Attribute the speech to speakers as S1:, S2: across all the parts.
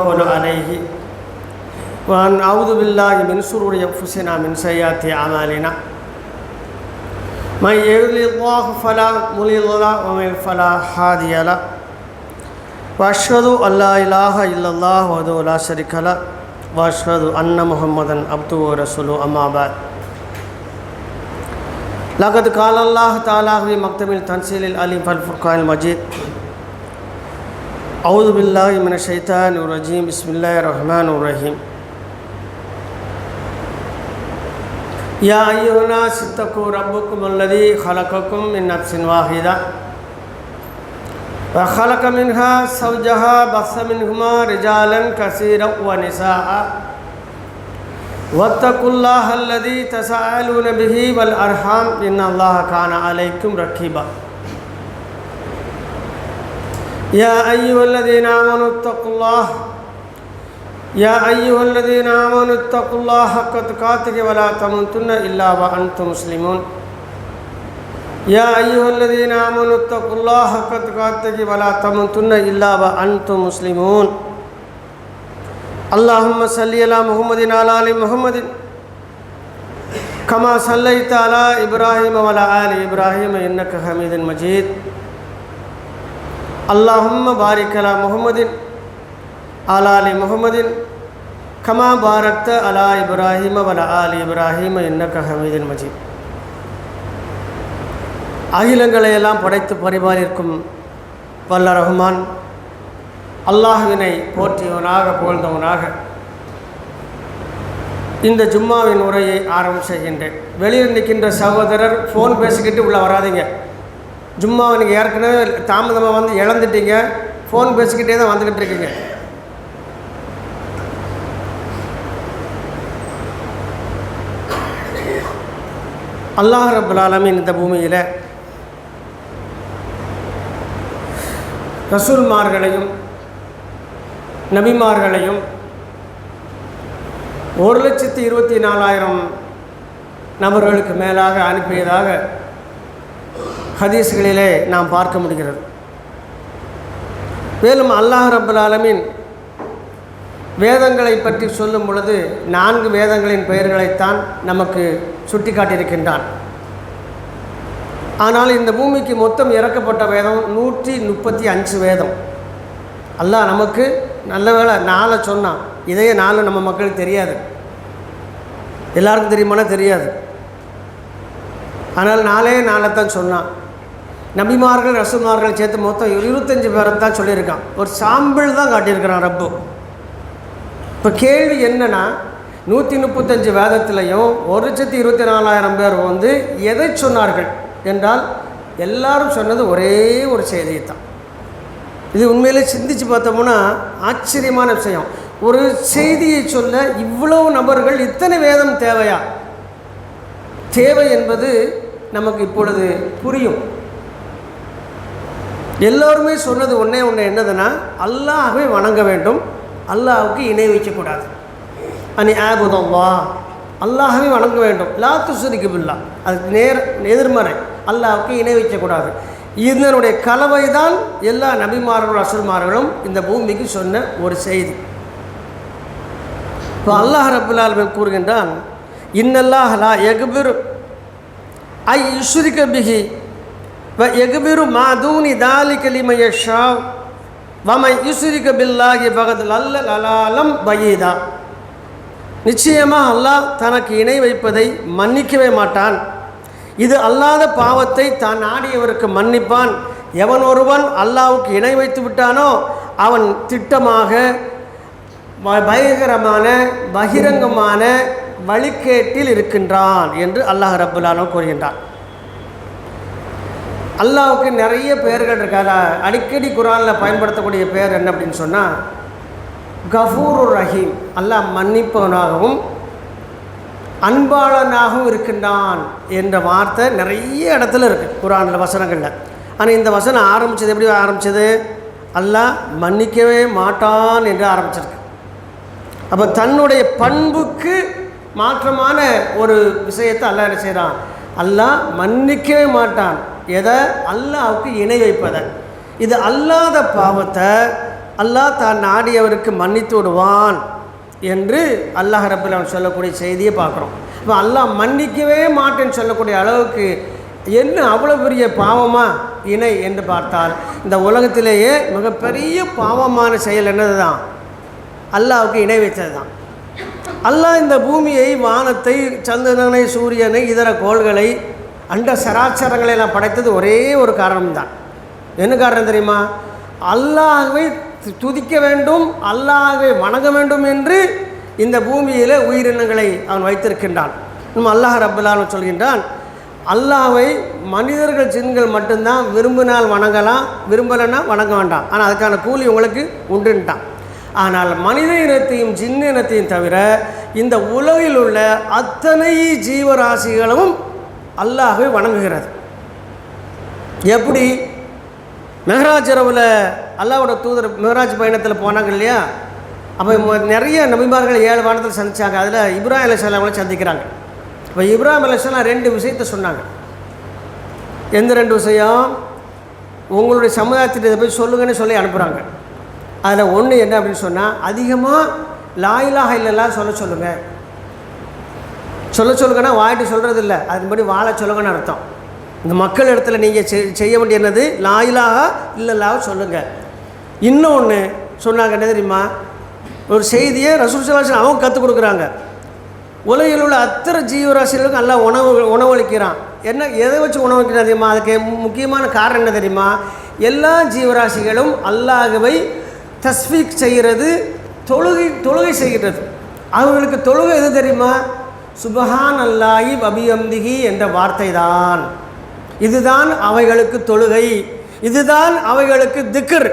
S1: عليه وأن أعوذ بالله من شرور أنفسنا من سيئات أعمالنا من يهده الله فلا مضل له ومن يضلل فلا هادي له وأشهد أن لا إله إلا الله وحده لا شريك له وأشهد أن محمدا عبده ورسوله أما بعد لقد قال الله تعالى في محكم التنزيل العليم والفرقان المجيد أعوذ بالله من الشيطان الرجيم بسم الله الرحمن الرحيم يا أيها الناس اتقوا ربكم الذي خلقكم من نفس واحدة وخلق منها زوجها بث منهما رجالا كثيرا ونساء واتقوا الله الذي تساءلون به والأرحام إن الله كان عليكم رقيبا يا أيها الذين آمنوا اتقوا الله حق تقاته ولا تموتن إلا وأنتم مسلمون يا أيها الذين آمنوا اتقوا الله حق تقاته ولا تموتن إلا وأنتم مسلمون اللهم صل على محمد وعلى آل محمد كما صليت على إبراهيم وعلى آل إبراهيم إنك حميد مجيد اللهم بارك على محمد وعلى آل محمد كما باركت على إبراهيم وعلى آل إبراهيم إنك حميد مجيد அகிலங்களை எல்லாம் படைத்து பரிபாலிக்கும் வல்ல ரஹ்மான் அல்லாஹ்வினை போற்றியவனாக புகழ்ந்தவனாக இந்த ஜும்மாவின் உரையை ஆரம்பம் செய்கின்றேன். வெளியில் நிற்கின்ற சகோதரர் ஃபோன் பேசிக்கிட்டு உள்ளே வராதிங்க. ஜும்மாவை நீங்கள் ஏற்கனவே தாமதமாக வந்து இழந்துட்டீங்க, ஃபோன் பேசிக்கிட்டே தான் வந்துக்கிட்டு இருக்கீங்க. அல்லாஹ் ரப்பல் ஆலமீன் இந்த பூமியில் ரசூல்மார்களையும் நபிமார்களையும் 1,24,000 நபர்களுக்கு மேலாக அனுப்பியதாக ஹதீஸ்களிலே நாம் பார்க்க முடிகிறது. மேலும் அல்லாஹ் ரப்பல் ஆலமீன் வேதங்களை பற்றி சொல்லும் பொழுது 4 வேதங்களின் பெயர்களைத்தான் நமக்கு சுட்டி காட்டியிருக்கின்றான். ஆனால் இந்த பூமிக்கு மொத்தம் இறக்கப்பட்ட வேதம் 135 வேதம். அல்லாஹ் நமக்கு நல்ல வேளை 4 சொன்னான். இதையே 4 நம்ம மக்களுக்கு தெரியாது, எல்லாருக்கும் தெரியுமானா தெரியாது. ஆனால் 4 தான் சொன்னான். நபிமார்கள் ரசூல்மார்கள் சேர்த்து மொத்தம் 25 பேரை தான் சொல்லியிருக்கான். ஒரு சாம்பிள் தான் காட்டியிருக்கிறான் ரப்பு. இப்போ கேள்வி என்னென்னா, 135 வேதத்திலையும் 1,24,000 பேர் வந்து எதை சொன்னார்கள் என்றால் எல்லாரும் சொன்னது ஒரே ஒரு செய்தியை தான். இது உண்மையிலே சிந்தித்து பார்த்தோம்னா ஆச்சரியமான விஷயம். ஒரு செய்தியை சொல்ல இவ்வளவு நபர்கள் இத்தனை வேதம் தேவையா? தேவை என்பது நமக்கு இப்பொழுது புரியும். எல்லோருமே சொன்னது ஒன்றே என்னதுன்னா, அல்லாஹ்வை வணங்க வேண்டும், அல்லாஹ்வுக்கு இணை வைக்கக்கூடாது. அனி ஆபுதல்லா, அல்லாஹ்வை வணங்க வேண்டும், லா துஷ்ரிகு பில்லாஹ், அதுக்கு எதிர்மறை, அல்லாஹ்வுக்கு இணை வைக்கக்கூடாது. இதனுடைய கலவை தான் எல்லா நபிமார்களும் ரசூல்மார்களும் இந்த பூமிக்கு சொன்ன ஒரு செய்தி. இப்போ அல்லாஹ் ரப்பல் ஆலமீன் கூறுகின்றான், இன்னல்லாஹ் லா யக்பிரு ஐ யுஷ்ரிக பிஹி வ யக்பிரு மா தூனி தாலிக லிமன் யஷா வ மன் யுஷ்ரிக பில்லாஹி ஃபகத் லல்ல லலாலம் பயீதா. நிச்சயமாக அல்லாஹ் தனக்கு இணை வைப்பதை மன்னிக்கவே மாட்டான். இது அல்லாத பாவத்தை தான் நாடியவருக்கு மன்னிப்பான். எவன் ஒருவன் அல்லாஹ்வுக்கு இணை வைத்து விட்டானோ அவன் திட்டமாக பயங்கரமான பகிரங்கமான வழிகேட்டில் இருக்கின்றான் என்று அல்லாஹ் ரப்பல் ஆலமீன் கூறுகின்றான். அல்லாஹ்வுக்கு நிறைய பெயர்கள் இருக்காது. அடிக்கடி குர்ஆனில் பயன்படுத்தக்கூடிய பெயர் என்ன அப்படின்னு சொன்னால், கஃபூருர் ரஹீம், அல்லாஹ் மன்னிப்பவனாகவும் அன்பாளனாகவும் இருக்கின்றான் என்ற வார்த்தை நிறைய இடத்துல இருக்குது குர்ஆனில் வசனங்களில். ஆனால் இந்த வசனம் ஆரம்பித்தது எப்படி ஆரம்பித்தது? அல்லாஹ் மன்னிக்கவே மாட்டான் என்று ஆரம்பிச்சிருக்கு. அப்போ தன்னுடைய பண்புக்கு மாற்றமான ஒரு விஷயத்தை அல்லாஹ் என்ன செய்கிறான்? அல்லாஹ் மன்னிக்கவே மாட்டான். எதை? அல்லாஹ்வுக்கு இணை வைப்பதை. இது அல்லாத பாவத்தை அல்லாஹ் தான் நாடியவருக்கு மன்னித்து விடுவான் என்று அல்லாஹ் ரப்பல் ஆலமீன் சொல்லக்கூடிய செய்தியை பார்க்குறோம். இப்போ அல்லாஹ் மன்னிக்கவே மாட்டேன்னு சொல்லக்கூடிய அளவுக்கு என்ன அவ்வளோ பெரிய பாவமாக இணை என்று பார்த்தால், இந்த உலகத்திலேயே மிகப்பெரிய பாவமான செயல் என்னது தான்? அல்லாஹ்வுக்கு இணை வைத்தது தான். அல்லாஹ் இந்த பூமியை, வானத்தை, சந்திரனை, சூரியனை, இதர கோள்களை, அண்ட சராச்சரங்களை எல்லாம் படைத்தது ஒரே ஒரு காரணம்தான். என்ன காரணம் தெரியுமா? அல்லாஹ்வை துதிக்க வேண்டும், அல்லாஹ்வை வணங்க வேண்டும் என்று இந்த பூமியில் உயிரினங்களை அவன் வைத்திருக்கின்றான். நம்ம அல்லாஹ் ரப்பல் ஆலமீன் சொல்கின்றான், அல்லாஹ்வை மனிதர்கள், ஜின்கள் மட்டும்தான் விரும்பினால் வணங்கலாம், விரும்பலைன்னா வணங்க வேண்டாம், ஆனால் அதுக்கான கூலி உங்களுக்கு உண்டுன்ட்டான். ஆனால் மனித இனத்தையும் ஜின்ன இனத்தையும் தவிர இந்த உலகில் உள்ள அத்தனை ஜீவராசிகளும் அல்லாஹ்வை வணங்குகிறது. எப்படி? மெஹராஜ் இரவில் அல்லாஹ்வோட தூதர் மெஹராஜ் பயணத்தில் போனாங்க இல்லையா? அப்போ நிறைய நபிமார்கள் 7 வானத்தில் சந்தித்தாங்க. அதில் இப்ராஹிம் அலைஹிஸ்ஸலாமை சந்திக்கிறாங்க. இப்போ இப்ராஹிம் அலைஹிஸ்ஸலாம் 2 விஷயத்தை சொன்னாங்க. எந்த 2 விஷயம்? உங்களுடைய சமுதாயத்திட்ட இதை போய் சொல்லுங்கன்னு சொல்லி அனுப்புகிறாங்க. அதில் ஒன்று என்ன அப்படின்னு சொன்னால், அதிகமாக லா இலாஹ இல்லல்லாஹ் சொல்லுங்கள். சொல்லுங்கன்னா வாயிட்டு சொல்கிறது இல்லை, அதுபடி வாழ சொல்லுங்கன்னு அர்த்தம். இந்த மக்கள் இடத்துல நீங்கள் செய்ய வேண்டிய என்னது? லா இலாஹ இல்லல்லாஹ் சொல்லுங்கள். இன்னொன்று சொன்னாங்க, என்ன தெரியுமா? ஒரு செய்தியை ரசூல் ஸல்லல்லாஹு அலைஹி வஸல்லம் அவங்க கற்றுக் கொடுக்குறாங்க. உலகில் உள்ள அத்தனை ஜீவராசிகளுக்கும் அல்லாஹ் உணவளிக்கிறான். என்ன, எதை வச்சு உணவளிக்கிறான் தெரியுமா? அதுக்கு முக்கியமான காரணம் என்ன தெரியுமா? எல்லா ஜீவராசிகளும் அல்லாஹ்வை தஸ்பீக் செய்கிறது, தொழுகை செய்கிறது. அவர்களுக்கு தொழுகை எது தெரியுமா? சுபஹான் அல்லாஹி வபிஹம்திஹி என்ற வார்த்தை தான். இதுதான் அவைகளுக்கு தொழுகை, இதுதான் அவைகளுக்கு திக்ர்.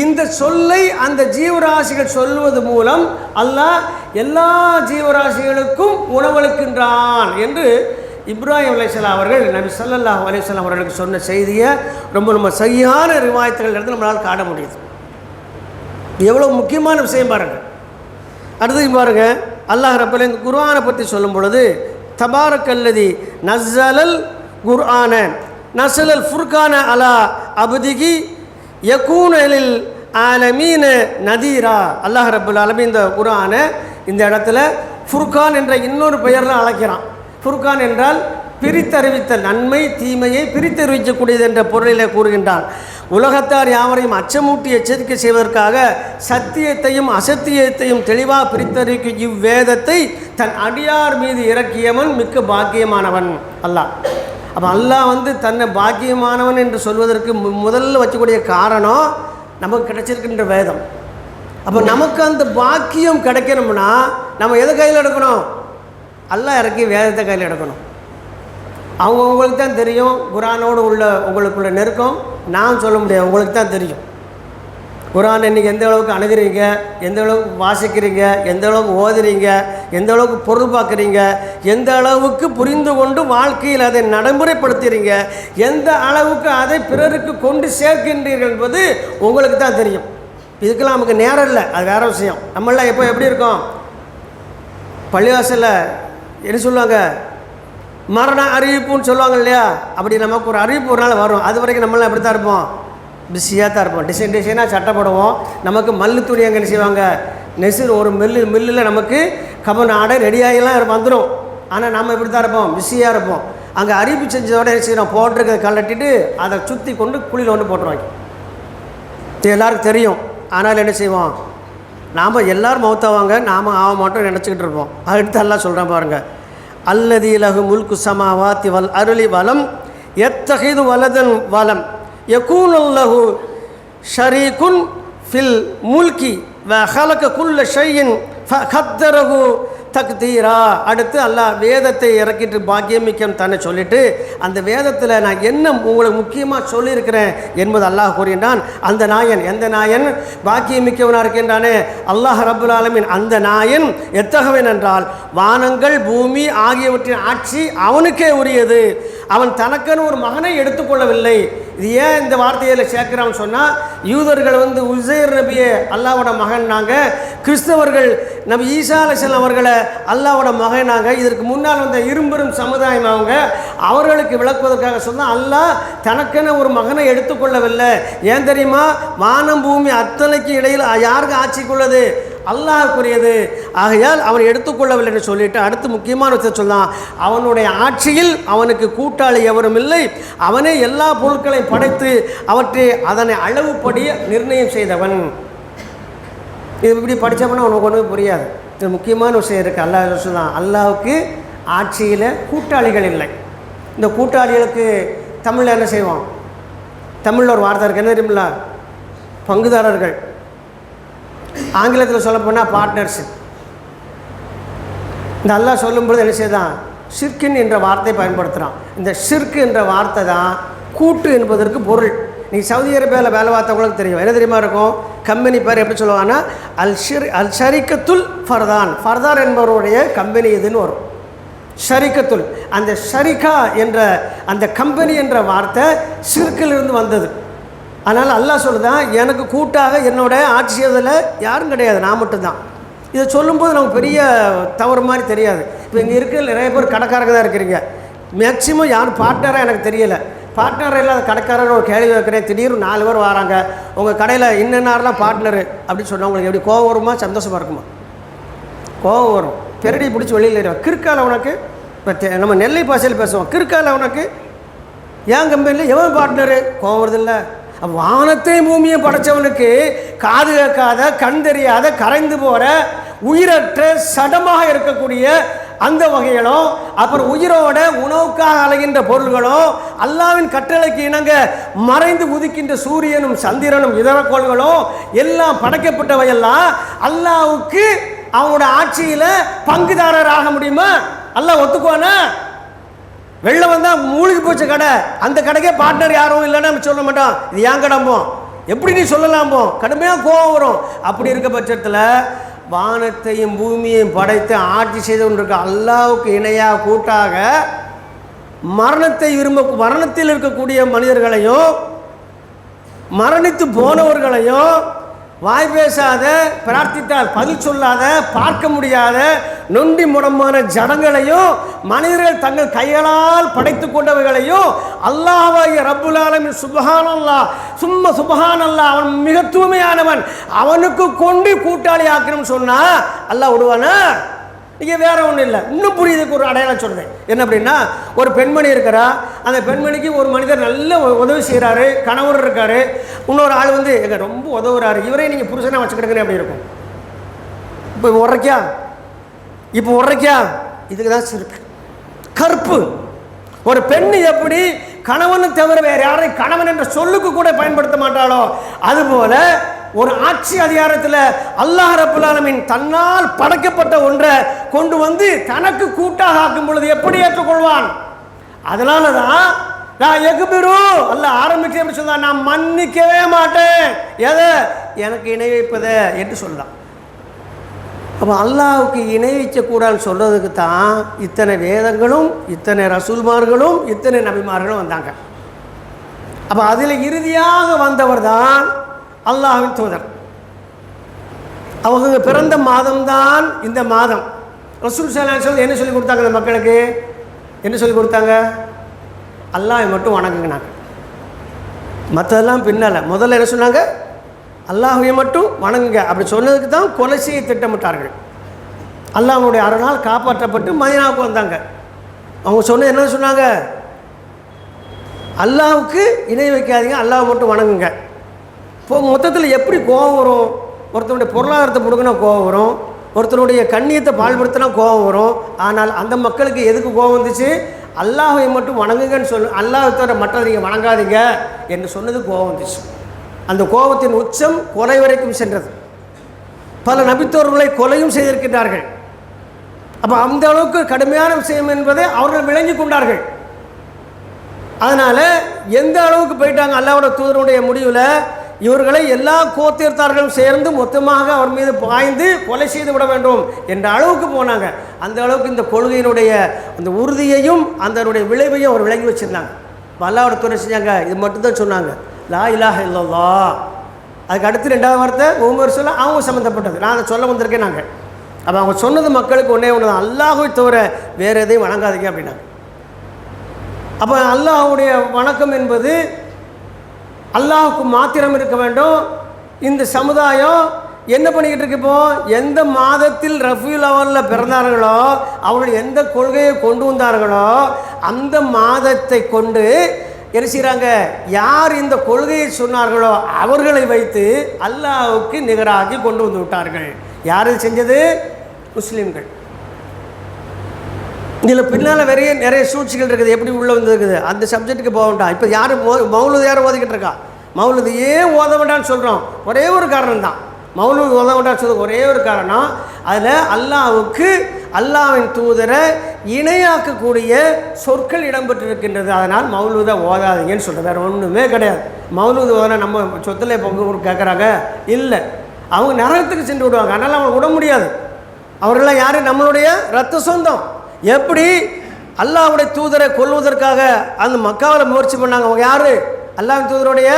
S1: இந்த சொல்லை அந்த ஜீவராசிகள் சொல்வது மூலம் அல்லாஹ் எல்லா ஜீவராசிகளுக்கும் உணவளிக்கின்றான் என்று இப்ராஹிம் அலைஹிஸ்ஸலாம் அவர்கள் நபி ஸல்லல்லாஹு அலைஹி வஸல்லம் அவர்களுக்கு சொன்ன செய்தியை ரொம்ப சரியான ரிவாயத்துகள் எடுத்து நம்மளால் காண முடியுது. எவ்வளோ முக்கியமான விஷயம் பாருங்கள். அடுத்து பாருங்கள், அல்லாஹ் ரப்பல் இந்த குர்ஆனை பற்றி சொல்லும் பொழுது, தபாரக்கல்லதி நஸ்ஸலல் குர்ஆன நஸ்ஸலல் ஃபுர்கான அலா அப்திகி யகூனலில் ஆலமீன நதீரா. அல்லாஹ் ரப்பல் ஆலமீன் இந்த குர்ஆனை இந்த இடத்துல ஃபுர்கான் என்ற இன்னொரு பெயரில் அழைக்கிறான். ஃபுர்கான் என்றால் பிரித்தறிவித்தல், நன்மை தீமையை பிரித்தறிவிக்கக்கூடியது என்ற பொருளில் கூறுகின்றான். உலகத்தார் யாவரையும் அச்சமூட்டி எச்சரிக்கை செய்வதற்காக சத்தியத்தையும் அசத்தியத்தையும் தெளிவாக பிரித்தறிவிக்கும் இவ்வேதத்தை தன் அடியார் மீது இறக்கியவன் மிக்க பாக்கியமானவன் அல்லாஹ். அப்போ அல்லாஹ் தன்னை பாக்கியமானவன் என்று சொல்வதற்கு முதல்ல வச்சக்கூடிய காரணம் நமக்கு கிடைச்சிருக்கின்ற வேதம். அப்போ நமக்கு அந்த பாக்கியம் கிடைக்கணும்னா நம்ம எதை கையில் எடுக்கணும்? அல்லாஹ் இறக்கி வேதத்தை கையில் எடுக்கணும். அவங்களுக்கு தான் தெரியும் குர்ஆனோடு உள்ள உங்களுக்குள்ள நெருக்கம். நான் சொல்ல முடியாது, உங்களுக்கு தான் தெரியும். குர்ஆன் இன்றைக்கி எந்த அளவுக்கு அணுகிறீங்க, எந்த அளவுக்கு வாசிக்கிறீங்க, எந்த அளவுக்கு ஓதுறீங்க, எந்த அளவுக்கு பொருள் பார்க்குறீங்க, எந்த அளவுக்கு புரிந்து கொண்டு வாழ்க்கையில் அதை நடைமுறைப்படுத்துகிறீங்க, எந்த அளவுக்கு அதை பிறருக்கு கொண்டு சேர்க்கின்றீர்கள் என்பது உங்களுக்கு தான் தெரியும். இதுக்கெல்லாம் நமக்கு நேரம் இல்லை, அது வேறு விஷயம். நம்மளாம் எப்படி இருக்கோம்? பள்ளிவாசலில் என்ன சொல்லுவாங்க, மரண அறிவிப்புன்னு சொல்லுவாங்க இல்லையா? அப்படி நமக்கு ஒரு அறிவிப்பு ஒரு நாள் வரும். அது வரைக்கும் நம்மளாம் எப்படி தான் இருப்போம்? பிஸியாக தான் இருப்போம். டிசைனாக சட்டப்படுவோம். நமக்கு மல்லு துணி அங்கே என்ன செய்வாங்க, நெசிர் ஒரு மில்லில் நமக்கு கபன் ஆடை ரெடியாகலாம் வந்துடும். ஆனால் நம்ம எப்படி தான் இருப்போம்? பிஸியாக இருப்போம். அங்கே அறிவிப்பு செஞ்சதோட என்ன செய்யணும், போட்டிருக்கிறத கலட்டிட்டு அதை சுற்றி கொண்டு குழியில் கொண்டு போட்டுருவாங்க. எல்லாருக்கும் தெரியும். ஆனால் என்ன செய்வோம், நாம் எல்லோரும் மௌத்தாவாங்க, நாம் ஆக மாட்டோம் நினச்சிக்கிட்டு இருப்போம். அடுத்து எல்லாம் சொல்கிறேன் பாருங்கள், அல்லதி லஹு முல்கு சமாவாத்தி வல் அருளி வலம் எத்தஹிது வலதன் வலம் யகூனுல்லஹு ஷரீகுன் ஃபில் முல்கி வ ஹலக குல்ல ஷையின் ஃபகத்தரஹு தக்தீரா. அடுத்து அல்லாஹ் வேதத்தை இறக்கிட்டு பாக்கியமிக்கம் தானே சொல்லிட்டு, அந்த வேதத்தில் நான் என்ன உங்களுக்கு முக்கியமாக சொல்லியிருக்கிறேன் என்பது அல்லாஹ் கூறுகின்றான். அந்த நாயன், எந்த நாயன் பாக்கியமிக்கவனாக இருக்கின்றானே அல்லாஹ் ரப்புல் ஆலமீன், அந்த நாயன் எத்தகவன் என்றால் வானங்கள் பூமி ஆகியவற்றின் ஆட்சி அவனுக்கே உரியது. அவன் தனக்கென ஒரு மகனை எடுத்துக்கொள்ளவில்லை. இது ஏன் இந்த வார்த்தையில் சேர்க்குறான்னு சொன்னால், யூதர்கள் வந்து உசைர் நபியை அல்லாவோட மகன்னாங்க, கிறிஸ்தவர்கள் நபி ஈசா அலைஹிஸ்ஸலாம் அவர்களை அல்லாவோட மகனாங்க. இதற்கு முன்னால் வந்த இரும்பெரும் சமுதாயம் அவர்களுக்கு விளக்குவதற்காக சொன்னால், அல்லாஹ் தனக்கென ஒரு மகனை எடுத்துக்கொள்ளவில்லை. ஏன் தெரியுமா? வானம் பூமி அத்தனைக்கு இடையில் யாருக்கு ஆட்சிக்குள்ளது? அல்லாஹ்வுக்குரியது. ஆகையால் அவன் எடுத்துக்கொள்ளவில்லை என்று சொல்லிட்டு அடுத்து முக்கியமான விஷயத்தை சொன்னான், அவனுடைய ஆட்சியில் அவனுக்கு கூட்டாளி எவரும் இல்லை, அவனே எல்லா பொருட்களையும் படைத்து அவற்றை அதனை அளவுப்படி நிர்ணயம் செய்தவன். இது இப்படி படித்தவனா அவனுக்கு ஒன்றும் புரியாது. இது முக்கியமான விஷயம் இருக்குது. அல்லாஹ் சொன்னான், அல்லாஹ்வுக்கு ஆட்சியில் கூட்டாளிகள் இல்லை. இந்த கூட்டாளிகளுக்கு தமிழில் என்ன செய்வோம்? தமிழில் ஒரு வார்த்தை இருக்குது, என்ன தெரியுமில்ல? பங்குதாரர்கள். ஆங்கிலத்தில் சொல்லப்போனால் பார்ட்னர்ஷிப். இந்த அல்லாஹ் சொல்லும்போது என்ன செய்தான்? ஷிர்கின் என்ற வார்த்தை பயன்படுத்துகிறான். இந்த ஷிர்க் என்ற வார்த்தை தான் கூட்டு என்பதற்கு பொருள். நீங்கள் சவுதி அரேபியாவில் வேலை பார்த்தவங்களுக்கு தெரியும். என்ன தெரியுமா இருக்கும்? கம்பெனி பேர் எப்படி சொல்லுவாங்கன்னா அல் ஷரிக்கத்துல் ஃபர்தான். ஃபர்தான் என்பவருடைய கம்பெனி இதுன்னு வரும். ஷரிக்கத்துல், அந்த ஷரிகா என்ற அந்த கம்பெனி என்ற வார்த்தை ஷிர்கிலிருந்து வந்தது. அதனால் அல்லாஹ் சொல்லுதான், எனக்கு கூட்டாக என்னோட ஆட்சி செய்வதில் யாரும் கிடையாது, நான் மட்டும்தான். இதை சொல்லும்போது நமக்கு பெரிய தவறு மாதிரி தெரியாது. இப்போ இங்கே இருக்கிற நிறைய பேர் கடைக்காரங்க தான் இருக்கிறீங்க. மேக்சிமம் யாரும் பார்ட்னராக எனக்கு தெரியலை. பார்ட்னர் இல்லாத கடைக்காரர் ஒரு கேள்வி வைக்கிறேன், திடீர்னு 4 பேர் வராங்க, உங்கள் கடையில் இன்னென்னாரெலாம் பார்ட்னரு அப்படின்னு சொன்னால் உங்களுக்கு எப்படி கோவம் வருமா, சந்தோஷமாக இருக்குமா? கோவம் வரும். பெரடி பிடிச்சி வெளியில் ஏறுவான். கிறுக்கால உனக்கு, இப்போ நம்ம நெல்லை பாசையில் பேசுவோம், கிறுக்கால உனக்கு ஏன் கம்பெனியில் எவன் பார்ட்னரு? கோவம் வருதில்லை? வானத்தை பூமியை படைத்தவனுக்கு காது கேட்காத, கண் தெரியாத, கரைந்து போகிற, உயிரற்ற சடமாக இருக்கக்கூடிய அந்த வகைகளும், அப்புறம் உயிரோட உணவுக்காக அலைகின்ற பொருள்களும், அல்லாவின் கட்டளைக்கு இணங்க மறைந்து உதிக்கின்ற சூரியனும் சந்திரனும் இதர கோள்களும் எல்லாம் படைக்கப்பட்டவையெல்லாம் அல்லாவுக்கு அவனோட ஆட்சியில் பங்குதாரர் ஆக முடியுமா? அல்லாஹ் ஒத்துக்குவானா? வெள்ளம் வந்தால் மூழ்கி போச்ச கடை, அந்த கடைக்கே பார்ட்னர் யாரும் இல்லைன்னா நம்ம சொல்ல மாட்டோம், இது ஏன் கடம்போம், எப்படி நீ சொல்லலாமோ? கடுமையாக கோவம் வரும். அப்படி இருக்க பட்சத்தில் வானத்தையும் பூமியையும் படைத்து ஆட்சி செய்து கொண்டிருக்க அல்லாஹ்வுக்கு இணையாக கூட்டாக மரணத்தில் இருக்கக்கூடிய மனிதர்களையும் மரணித்து போனவர்களையும் வாய் பேசாத, பிரார்த்தித்தால் பதில் சொல்லாத, பார்க்க முடியாத நொண்டி முடமான ஜடங்களையும் மனிதர்கள் தங்கள் கைகளால் படைத்து கொண்டவைகளையும் அல்லாஹ்வாகிய ரப்புல் ஆலமீன் சுப்ஹானல்லாஹ் சும்ம சுப்ஹானல்லாஹ், அவன் மிக தூய்மையானவன், அவனுக்கு கொண்டு கூட்டாளி ஆக்கணும்னு சொன்னா அல்லாஹ் விடுவானா? இங்கே வேற ஒன்றும் இல்லை. இன்னும் புரியுதுக்கு ஒரு அடையாளம் சொல்கிறேன். என்ன அப்படின்னா, ஒரு பெண்மணி இருக்கிறா, அந்த பெண்மணிக்கு ஒரு மனிதர் நல்ல உதவி செய்கிறாரு, கணவர் இருக்கார், இன்னொரு ஆள் வந்து எங்க ரொம்ப உதவுறாரு, இவரே நீங்கள் புருஷனாக வச்சுக்கிடுங்கன்னு அப்படி இருக்கும். இப்போ உரைக்கா இதுக்கு தான் சிறுக்கு கற்பு. ஒரு பெண் எப்படி கணவனை தவிர வேறு யாரையும் கணவன் என்ற சொல்லுக்கு கூட பயன்படுத்த மாட்டாளோ, அதுபோல ஒரு ஆட்சி அதிகாரத்தில் அல்லாஹ் ரப்புல் ஆலமீன் தன்னால் படைக்கப்பட்ட ஒன்றை கொண்டு வந்து தனக்கு கூட்டாக ஆக்கும் பொழுது எப்படி ஏற்றுக்கொள்வான்? அதனால தான் நான் எகுபிரு அல்லாஹ் ஆரம்பிக்க சொல்ல, நான் மன்னிக்கவே மாட்டேன் எதை எனக்கு இணை வைப்பதை என்று சொல்லலாம். அப்போ அல்லாஹ்வுக்கு இணை வைக்கக்கூடாதுன்னு சொல்கிறதுக்கு தான் இத்தனை வேதங்களும் இத்தனை ரசூல்மார்களும் இத்தனை நபிமார்களும் வந்தாங்க. அப்போ அதில் இறுதியாக வந்தவர் தான் அல்லாஹ்வின் தூதர். அவங்க பிறந்த மாதம்தான் இந்த மாதம். ரசூல் ஸல்லல்லாஹு அலைஹி வஸல்லம் என்ன சொல்லி கொடுத்தாங்க? இந்த மக்களுக்கு என்ன சொல்லி கொடுத்தாங்க? அல்லாஹ்வை மட்டும் வணங்குங்கனாங்க. மற்றதெல்லாம் பின்னால். முதல்ல என்ன சொன்னாங்க? அல்லாஹ்வை மட்டும் வணங்குங்க. அப்படி சொன்னதுக்கு தான் கொலை செய்ய திட்டமிட்டார்கள். அல்லாஹ்வுடைய அருளால் காப்பாற்றப்பட்டு மதீனாவுக்கு வந்தாங்க. அவங்க சொன்ன என்ன சொன்னாங்க? அல்லாஹ்வுக்கு இணை வைக்காதீங்க, அல்லாஹ்வை மட்டும் வணங்குங்க. இப்போ மொத்தத்தில் எப்படி கோபம் வரும்? ஒருத்தனுடைய பொருளாதாரத்தை முடுக்கினா கோபம் வரும், ஒருத்தனுடைய கண்ணியத்தை பாழ்படுத்தினா கோபம் வரும். ஆனால் அந்த மக்களுக்கு எதுக்கு கோபம் வந்துச்சு? அல்லாஹ்வை மட்டும் வணங்குங்கன்னு அல்லாஹ்வை தவிர மற்றதை நீங்கள் வணங்காதீங்க என்று சொன்னது கோபம் வந்துச்சு. அந்த கோபத்தின் உச்சம் கொலை வரைக்கும் சென்றது. பல நபித்தோர்களை கொலையும் செய்திருக்கிறார்கள். அப்போ அந்த அளவுக்கு கடுமையான விஷயம் என்பதை அவர்கள் விளங்கி கொண்டார்கள். அதனால் எந்த அளவுக்கு போயிட்டாங்க? அல்லாஹ்வோட தூதருடைய முடிவில் இவர்களை எல்லா கோத்திரத்தார்களும் சேர்ந்து மொத்தமாக அவர் மீது பாய்ந்து கொலை செய்து விட வேண்டும் என்ற அளவுக்கு போனாங்க. அந்த அளவுக்கு இந்த கொள்கையினுடைய அந்த உறுதியையும் அதனுடைய விளைவையும் அவர் விளங்கி வச்சிருந்தாங்க. அல்லாஹ்வோட தூதர் செஞ்சாங்க, இது மட்டும்தான் சொன்னாங்க, லா இலாஹ இல்லல்லாஹ். அதுக்கு அடுத்து 2வது வார்த்தை முகமது ரசூலுல்லாஹ், அவங்க சம்மந்தப்பட்டது. நான் அதை சொல்ல வந்திருக்கேன். நாங்கள் அப்போ அவங்க சொன்னது மக்களுக்கு ஒன்றே ஒன்று தான், அல்லாஹ்வை தவிர வேறு எதையும் வணங்காதீங்க அப்படின்னாங்க. அப்போ அல்லாஹ்வுடைய வணக்கம் என்பது அல்லாஹ்வுக்கு மாத்திரம் இருக்க வேண்டும். இந்த சமுதாயம் என்ன பண்ணிக்கிட்டு இருக்கு? இப்போ எந்த மாதத்தில் ரஃபியுல் அவலில் பிறந்தார்களோ, அவர்கள் எந்த கொள்கையை கொண்டு வந்தார்களோ, அந்த மாதத்தை கொண்டு என்ன செய்கிறாங்க? யார் இந்த கொள்கையை சொன்னார்களோ அவர்களை வைத்து அல்லாஹ்வுக்கு நிகராகி கொண்டு வந்து விட்டார்கள். யார் இது செஞ்சது? முஸ்லீம்கள். இதில் பின்னால் நிறைய சூழ்ச்சிகள் இருக்குது. எப்படி உள்ளே வந்துருக்குது அந்த சப்ஜெக்ட்டுக்கு போக வேண்டாம். இப்போ யார் மௌலூது யார் ஓதிக்கிட்டு இருக்கா? மௌலூது ஏன் ஓத வேண்டான்னு சொல்கிறோம்? ஒரே ஒரு காரணம் தான். மௌலூது ஓத வேண்டான்னு சொல்றது ஒரே ஒரு காரணம், அதில் அல்லாஹ்வுக்கு அல்லாஹ்வின் தூதரை இணையாக்கக்கூடிய சொற்கள் இடம்பெற்றிருக்கின்றது. அதனால் மௌலூதை ஓதாதீங்கன்னு சொல்கிறேன். வேறு ஒன்றுமே கிடையாது. மௌலூது ஓதனா நம்ம சொத்துல பங்கு கேட்குறாங்க? இல்லை, அவங்க நரகத்துக்கு சென்று விடுவாங்க. அதனால் அவங்க விட முடியாது. அவர்களெல்லாம் யார்? நம்மளுடைய ரத்த சொந்தம். எப்படி அல்லாஹ்வுடைய தூதரை கொல்வதற்காக அந்த மக்காவில் முயற்சி பண்ணாங்க? அவங்க யார்? அல்லாஹ்வின் தூதருடைய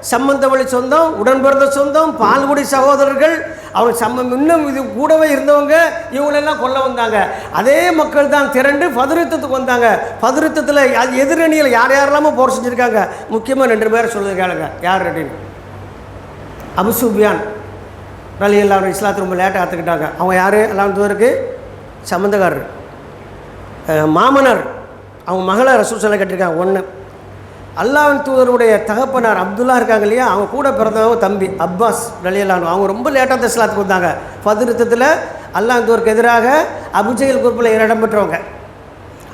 S1: சம்பந்த வழி சொந்தம், உடன் பிறந்த சொந்தம், பால்குடி சகோதரர்கள். அவங்க இன்னும் இது கூடவே இருந்தவங்க. இவங்களெல்லாம் கொல்ல வந்தாங்க. அதே மக்கள் தான் திரண்டு பதுருத்தத்துக்கு வந்தாங்க. பதுருத்தத்தில் எதிரணியில் யார் யாரெல்லாமோ போர் செஞ்சுருக்காங்க. முக்கியமாக 2 பேரை சொல்லியிருக்காங்க. யார் அப்படின்னு? அபு சுஃபியான் ரலியல்லாஹு இஸ்லாத்தை ரொம்ப லேட்டாக கற்றுக்கிட்டாங்க. அவங்க யார்? அல்லாஹ்வின் தூதருக்கு சம்பந்தக்காரர், மாமனார். அவங்க மகளை ரசூல் ஸல்லல்லாஹு கட்டியிருக்காங்க. 1 அல்லாஹ்வின் தூதருடைய தகப்பனார் அப்துல்லா இருக்காங்க இல்லையா, அவங்க கூட பிறந்தவங்க தம்பி அப்பாஸ் ரலியல்லாஹு. அவங்க ரொம்ப லேட்டாக இஸ்லாத்துக்கு வந்தாங்க. பதுருத்தத்தில் அல்லாஹ்வின் தூதருக்கு எதிராக அபுஜெஹல் குரூப்பில் இடம் பெற்றவங்க.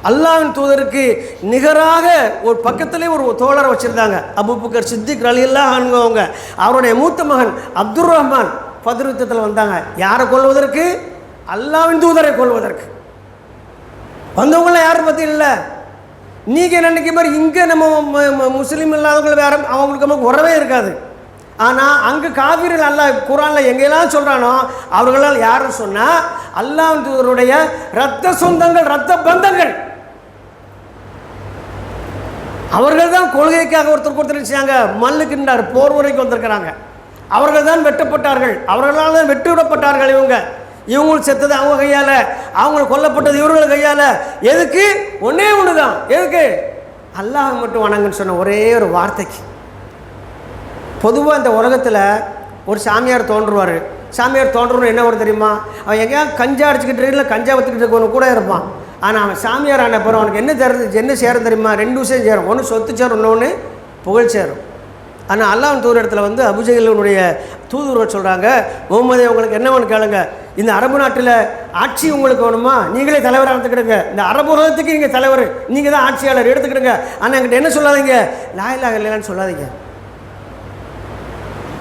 S1: அல்லாஹ்வின் தூதருக்கு நிகராக ஒரு பக்கத்திலே ஒரு தோழரை வச்சுருந்தாங்க, அபூபக்கர் சித்திக் ரலியல்லாஹு அன்ஹு. அவங்க அவருடைய மூத்த மகன் அப்துர் ரஹ்மான் பதுருத்தத்தில் வந்தாங்க. யாரை கொல்வதற்கு? அல்லாஹ்வின் தூதரை கொல்வதற்கு வந்தவங்களாம் யாரும் பற்றி இல்லை. நீங்கள் நினைக்க மாதிரி இங்கே நம்ம முஸ்லீம் இல்லாதவங்களை வேற அவங்களுக்கு நமக்கு உறவே இருக்காது. ஆனால் அங்கே காவிரில் அல்லாஹ் குர்ஆனில் எங்கெல்லாம் சொல்கிறானோ அவர்களால் யாரும் சொன்னால் அல்லாஹ்வின் தூதருடைய இரத்த சொந்தங்கள், இரத்த பந்தங்கள். அவர்கள் தான் கொள்கைக்காக ஒருத்தர் நினைச்சாங்க மல்லுக்கின்றார், போர் வரைக்கும் வந்திருக்கிறாங்க. அவர்கள் தான் வெட்டப்பட்டார்கள், அவர்களால் தான் வெட்டி விடப்பட்டார்கள். இவங்களுக்கு செத்தது அவங்க கையால், அவங்களுக்கு கொல்லப்பட்டது இவர்கள் கையால். எதுக்கு? ஒன்றே ஒன்று தான். எதுக்கு? அல்லாஹ் மட்டும் வணங்குன்னு சொன்ன ஒரே ஒரு வார்த்தைக்கு. பொதுவாக இந்த உலகத்தில் ஒரு சாமியார் தோன்றுவார். சாமியார் தோன்றணும் என்ன வரும் தெரியுமா? அவன் எங்கேயா கஞ்சா அடிச்சுக்கிட்டு இல்லை கஞ்சா வத்துக்கிட்டு இருக்கவனு கூட இருப்பான். ஆனால் அவன் சாமியார் ஆன பிறகு அவனுக்கு என்ன சேரும் தெரியுமா? 2 விஷயம் சேரும். ஒன்று சொத்து சேரும், இன்னொன்று புகழ் சேரும். ஆனால் அல்லாஹ்வின் தூதர் இடத்துல அபூஜஹலுடைய தூதுவர் சொல்கிறாங்க, முகமதே உங்களுக்கு என்ன வேணும் கேளுங்க. இந்த அரபு நாட்டில் ஆட்சி உங்களுக்கு வேணுமா? நீங்களே தலைவராக எடுத்துக்கிடுங்க. இந்த அரபு உலகத்துக்கு நீங்கள் தலைவர், நீங்கள் தான் ஆட்சியாளர், எடுத்துக்கிடுங்க. ஆனால் என்கிட்ட என்ன சொல்லாதீங்க? லா இலாஹ இல்லல்லாஹ்னு சொல்லாதீங்க.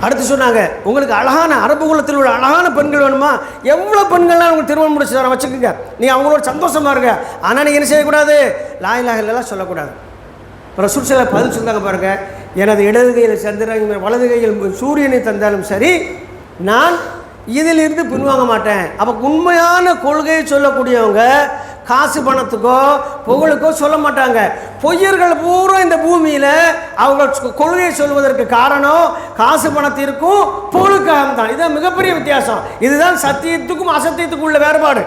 S1: அடுத்து சொன்னாங்க, உங்களுக்கு அழகான அரபு குலத்தில் உள்ள அழகான பெண்கள் வேணுமா? எவ்வளோ பெண்கள்லாம் உங்களுக்கு திருமணம் முடிச்சு தர வச்சுக்கோங்க, நீங்கள் அவங்களோட சந்தோஷமாக இருங்க. ஆனால் நீங்கள் என்ன செய்யக்கூடாது? லா இலாஹ இல்லல்லாஹ் சொல்லக்கூடாது. ரசூல் ஸல்லல்லாஹு பதில் சொன்னாங்க பாருங்க, எனது இடது கையில் சந்திரன் வலது கையில் சூரியனை தந்தாலும் சரி நான் இதிலிருந்து பின்வாங்க மாட்டேன். அப்போ உண்மையான கொள்கையை சொல்லக்கூடியவங்க காசு பணத்துக்கோ புகழுக்கோ சொல்ல மாட்டாங்க. பொய்யர்கள் பூரா இந்த பூமியில் அவங்க கொள்கையை சொல்வதற்கு காரணம் காசு பணத்திற்கும் புகழுக்காக தான். இதுதான் மிகப்பெரிய வித்தியாசம். இதுதான் சத்தியத்துக்கும் அசத்தியத்துக்கும் உள்ள வேறுபாடு.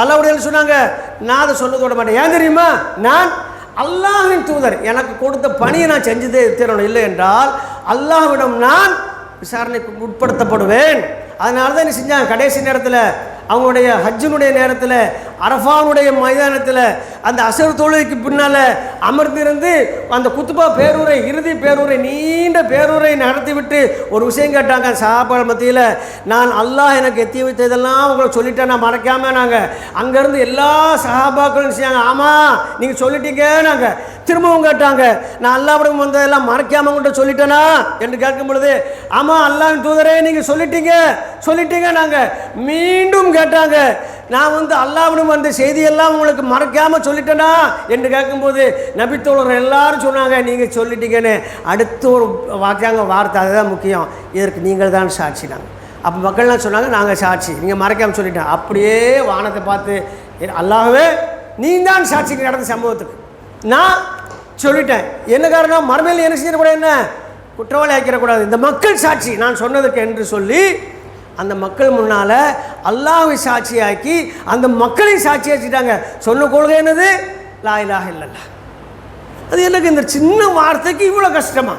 S1: அல்லாஹ்வுடைய சொன்னாங்க, நான் அதை சொல்ல விட மாட்டேன். ஏன் தெரியுமா? நான் அல்லாஹ்வின் தூதர், எனக்கு கொடுத்த பணியை நான் செஞ்சதே தீரணும். இல்லை என்றால் அல்லாஹ்விடம் நான் விசாரணைக்கு உட்படுத்தப்படுவேன். அதனால தான் என்ன செஞ்சாங்க? கடைசி நேரத்தில் அவங்களுடைய ஹஜ்ஜினுடைய நேரத்தில் அரஃபானுடைய மைதானத்தில் அந்த அசர் தொழுகைக்கு பின்னால் அமர்ந்திருந்து அந்த குத்துபா பேரூரை, இறுதி பேரூரை, நீண்ட பேரூரை நடத்திவிட்டு ஒரு விஷயம் கேட்டாங்க சஹாபாக்கள் மத்தியில். நான் அல்லாஹ் எனக்கு எத்தி வைத்ததெல்லாம் உங்களை சொல்லிட்டேன், நான் மறைக்காமல். நாங்கள் அங்கேருந்து எல்லா சஹாபாக்களும் செய்யாங்க, ஆமாம் நீங்கள் சொல்லிட்டீங்க. நாங்கள் திரும்பவும் கேட்டாங்க, நான் அல்லாஹ்விடம் வந்ததெல்லாம் மறைக்காமல் உங்கள்கிட்ட சொல்லிட்டேனா என்று கேட்கும் பொழுது, ஆமாம் அல்லாஹ்வின் தூதரே நீங்கள் சொல்லிட்டீங்க. நாங்கள் மீண்டும் கேட்டாங்க, நான் அல்லாஹ்விடம் வந்த செய்தியெல்லாம் உங்களுக்கு மறைக்காமல் சொல்லிட்டேனா என்று கேட்கும்போது நபித்தோழர்கள் எல்லாரும் சொன்னாங்க, நீங்கள் சொல்லிட்டீங்கன்னு. அடுத்த ஒரு வார்த்தை, அதுதான் முக்கியம், இதற்கு நீங்கள் தான் சாட்சி. நாங்கள் அப்போ மக்கள்லாம் சொன்னாங்க, நாங்கள் சாட்சி, நீங்கள் மறைக்காமல் சொல்லிட்டேன். அப்படியே வானத்தை பார்த்து, அல்லாஹ்வே நீ தான் சாட்சி நடந்த சம்பவத்துக்கு. நான் சொல்லிட்டேன். என்ன காரணம்? மறுமையில் என்ன செஞ்சிடக்கூடாது, என்ன குற்றவாளி ஆக்கிடக்கூடாது, இந்த மக்கள் சாட்சி நான் சொன்னதுக்கு என்று சொல்லி அந்த மக்கள் முன்னால் அல்லாஹ்வை சாட்சியாக்கி அந்த மக்களை சாட்சியாக்கிட்டாங்க. சொன்ன கொள்கை என்னது? லா இலாஹ இல்லல்லாஹ். அது எனக்கு இந்த சின்ன வார்த்தைக்கு இவ்வளோ கஷ்டமா?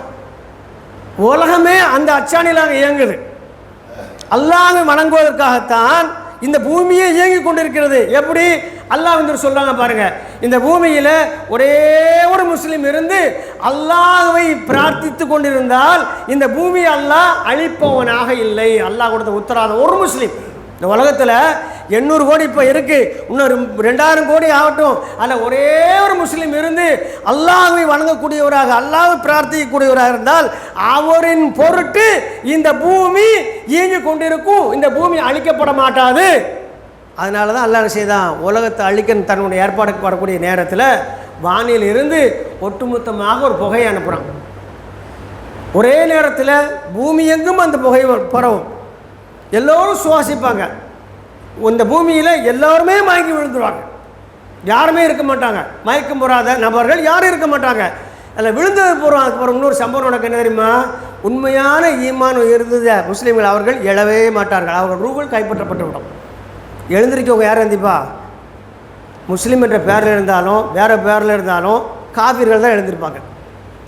S1: உலகமே அந்த அச்சாணியில் இயங்குது. அல்லாஹ்வை வணங்குவதற்காகத்தான் இந்த பூமியே இயங்கி கொண்டிருக்கிறது. எப்படி? அல்லாஹ் வந்து சொல்றாங்க பாருங்க, இந்த பூமியில் ஒரே ஒரு முஸ்லீம் இருந்து அல்லாஹ்வை பிரார்த்தித்து கொண்டிருந்தால் இந்த பூமியை அல்லாஹ் அழிப்பவனாக இல்லை. அல்லாஹ் கொடுத்த உத்தரவாதம். ஒரு முஸ்லீம் இந்த உலகத்தில் 800 கோடி இப்போ இருக்குது, இன்னொரு 2000 கோடி ஆகட்டும், அதில் ஒரே ஒரு முஸ்லீம் இருந்து அல்லாஹ்வை வணங்கக்கூடியவராக அல்லாஹ்வை பிரார்த்திக்கக்கூடியவராக இருந்தால் அவரின் பொருட்டு இந்த பூமி இயங்கி கொண்டிருக்கும், இந்த பூமி அழிக்கப்பட மாட்டாது. அதனால தான் அல்லாஹ் செய்தான், உலகத்தை அழிக்க தன்னுடைய ஏற்பாடுக்கு வரக்கூடிய நேரத்தில் வானில் இருந்து ஒட்டுமொத்தமாக ஒரு புகையை அனுப்புகிறான். ஒரே நேரத்தில் பூமி எங்கும் அந்த புகை பரவும், எல்லோரும் சுவாசிப்பாங்க. இந்த பூமியில் எல்லோருமே மயங்கி விழுந்துருவாங்க, யாருமே இருக்க மாட்டாங்க. மயக்கம் போகாத நபர்கள் யாரும் இருக்க மாட்டாங்க. அதில் விழுந்தது போகிறோம். அதுக்கப்புறம் இன்னொரு சம்பவம் நடக்க என்ன தெரியுமா? உண்மையான ஈமான் இருந்தது முஸ்லீம்கள் அவர்கள் எழவே மாட்டார்கள், அவர்கள் ரூகள் கைப்பற்றப்பட்டு விடும். எழுந்திருக்கவங்க யார் எழுந்திப்பா? முஸ்லீம் என்ற பேரில் இருந்தாலும் வேறு பேரில் இருந்தாலும் காஃபிர்கள் தான் எழுந்திருப்பாங்க.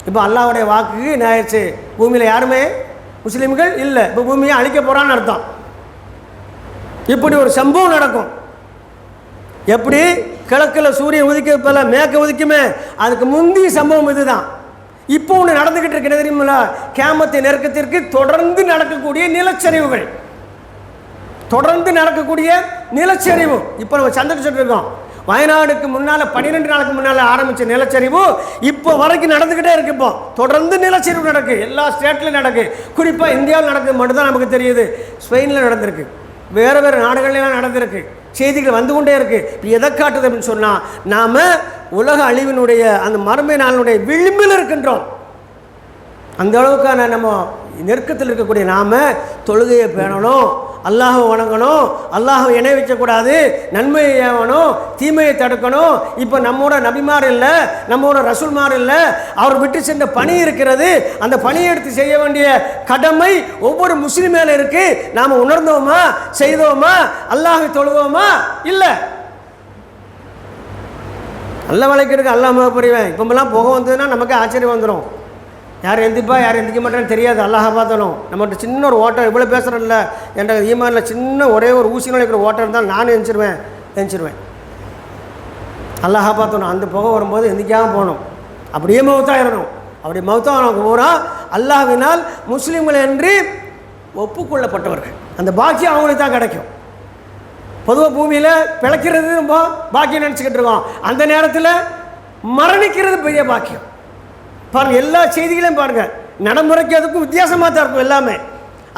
S1: இப்போ அல்லாஹ்வுடைய வாக்குக்கு என்ன ஆயிடுச்சு? பூமியில் யாருமே முஸ்லீம்கள் இல்லை, இப்போ பூமியை அழிக்க போகிறான்னு அர்த்தம். இப்படி ஒரு சம்பவம் நடக்கும். எப்படி? கிழக்கில் சூரியன் உதிக்கப்பல மேற்க உதிக்குமே, அதுக்கு முந்தைய சம்பவம் இதுதான். இப்போ ஒன்று நடந்துக்கிட்டு இருக்கு தெரியுமில்ல? கியாமத்து நெருக்கத்திற்கு தொடர்ந்து நடக்கக்கூடிய நிலச்சரிவுகள், தொடர்ந்து நடக்கக்கூடிய நிலச்சரிவு. இப்போ நம்ம சந்திச்சுட்டு இருக்கோம். வயநாடுக்கு முன்னால் 12 நாளுக்கு முன்னால் ஆரம்பித்த நிலச்சரிவு இப்போ வரைக்கும் நடந்துக்கிட்டே இருக்கு. இப்போ தொடர்ந்து நிலச்சரிவு நடக்கு, எல்லா ஸ்டேட்லையும் நடக்கு. குறிப்பாக இந்தியாவில் நடக்குது மட்டும்தான் நமக்கு தெரியுது. ஸ்பெயினில் நடந்திருக்கு, வேறு வேறு நாடுகள்லாம் நடந்திருக்கு, செய்திகள் வந்து கொண்டே இருக்குது. இப்போ எதை காட்டுது அப்படின்னு சொன்னால், நாம் உலக அழிவினுடைய அந்த மறுமை நாளினுடைய விளிம்பில் இருக்கின்றோம். அந்த அளவுக்கான நம்ம நெருக்கத்தில் இருக்கக்கூடிய நாம் தொழுகையை பேணணும், அல்லாஹ்வை வணங்கணும், அல்லாஹ்வை இணை வைக்கக்கூடாது, நன்மையை ஏவணும், தீமையை தடுக்கணும். இப்போ நம்மோட நபிமார் இல்லை, நம்மோட ரசூல்மார் இல்லை, அவர் விட்டு சென்ற பணி இருக்கிறது. அந்த பணியை எடுத்து செய்ய வேண்டிய கடமை ஒவ்வொரு முஸ்லீம் மேலே இருக்கு. நாம் உணர்ந்தோமா, செய்தோமா, அல்லாஹ்வை தொழுவோமா? இல்லை. நல்ல வளைக்கிறதுக்கு அல்லாஹ் புரிவேன். இப்போமெல்லாம் புகை வந்ததுன்னா நமக்கு ஆச்சரியம் வந்துடும். யார் எந்திப்பா யார் எந்திக்க மாட்டேன்னு தெரியாது. அல்லாஹ் பார்த்தணும். நம்மகிட்ட சின்ன ஒரு ஓட்டம், இவ்வளோ பேசுகிறேன்ல, என்ற ஈமானில் சின்ன ஒரே ஒரு ஊசி நுழைக்கிற ஓட்டம் இருந்தால் நானும் எந்திச்சிருவேன். அல்லாஹ் பார்த்தணும். அந்த புகை வரும்போது எந்திக்காமல் போகணும், அப்படியே மௌத்தாயிடணும். அப்படி மௌத்தானவங்க பூரா அல்லாஹ்வினால் முஸ்லீம்கள் என்று ஒப்புக்கொள்ளப்பட்டவர்கள். அந்த பாக்கியம் அவங்களுக்கு தான் கிடைக்கும். பொதுவாக பூமியில் பிழைக்கிறது ரொம்ப பாக்கியம் நினச்சிக்கிட்டு இருக்கோம். அந்த நேரத்தில் மரணிக்கிறது பெரிய பாக்கியம். பாருங்கள், எல்லா செய்திகளையும் பாருங்கள், நடைமுறைக்கு அதுக்கும் வித்தியாசமாக தான் இருக்கும் எல்லாமே.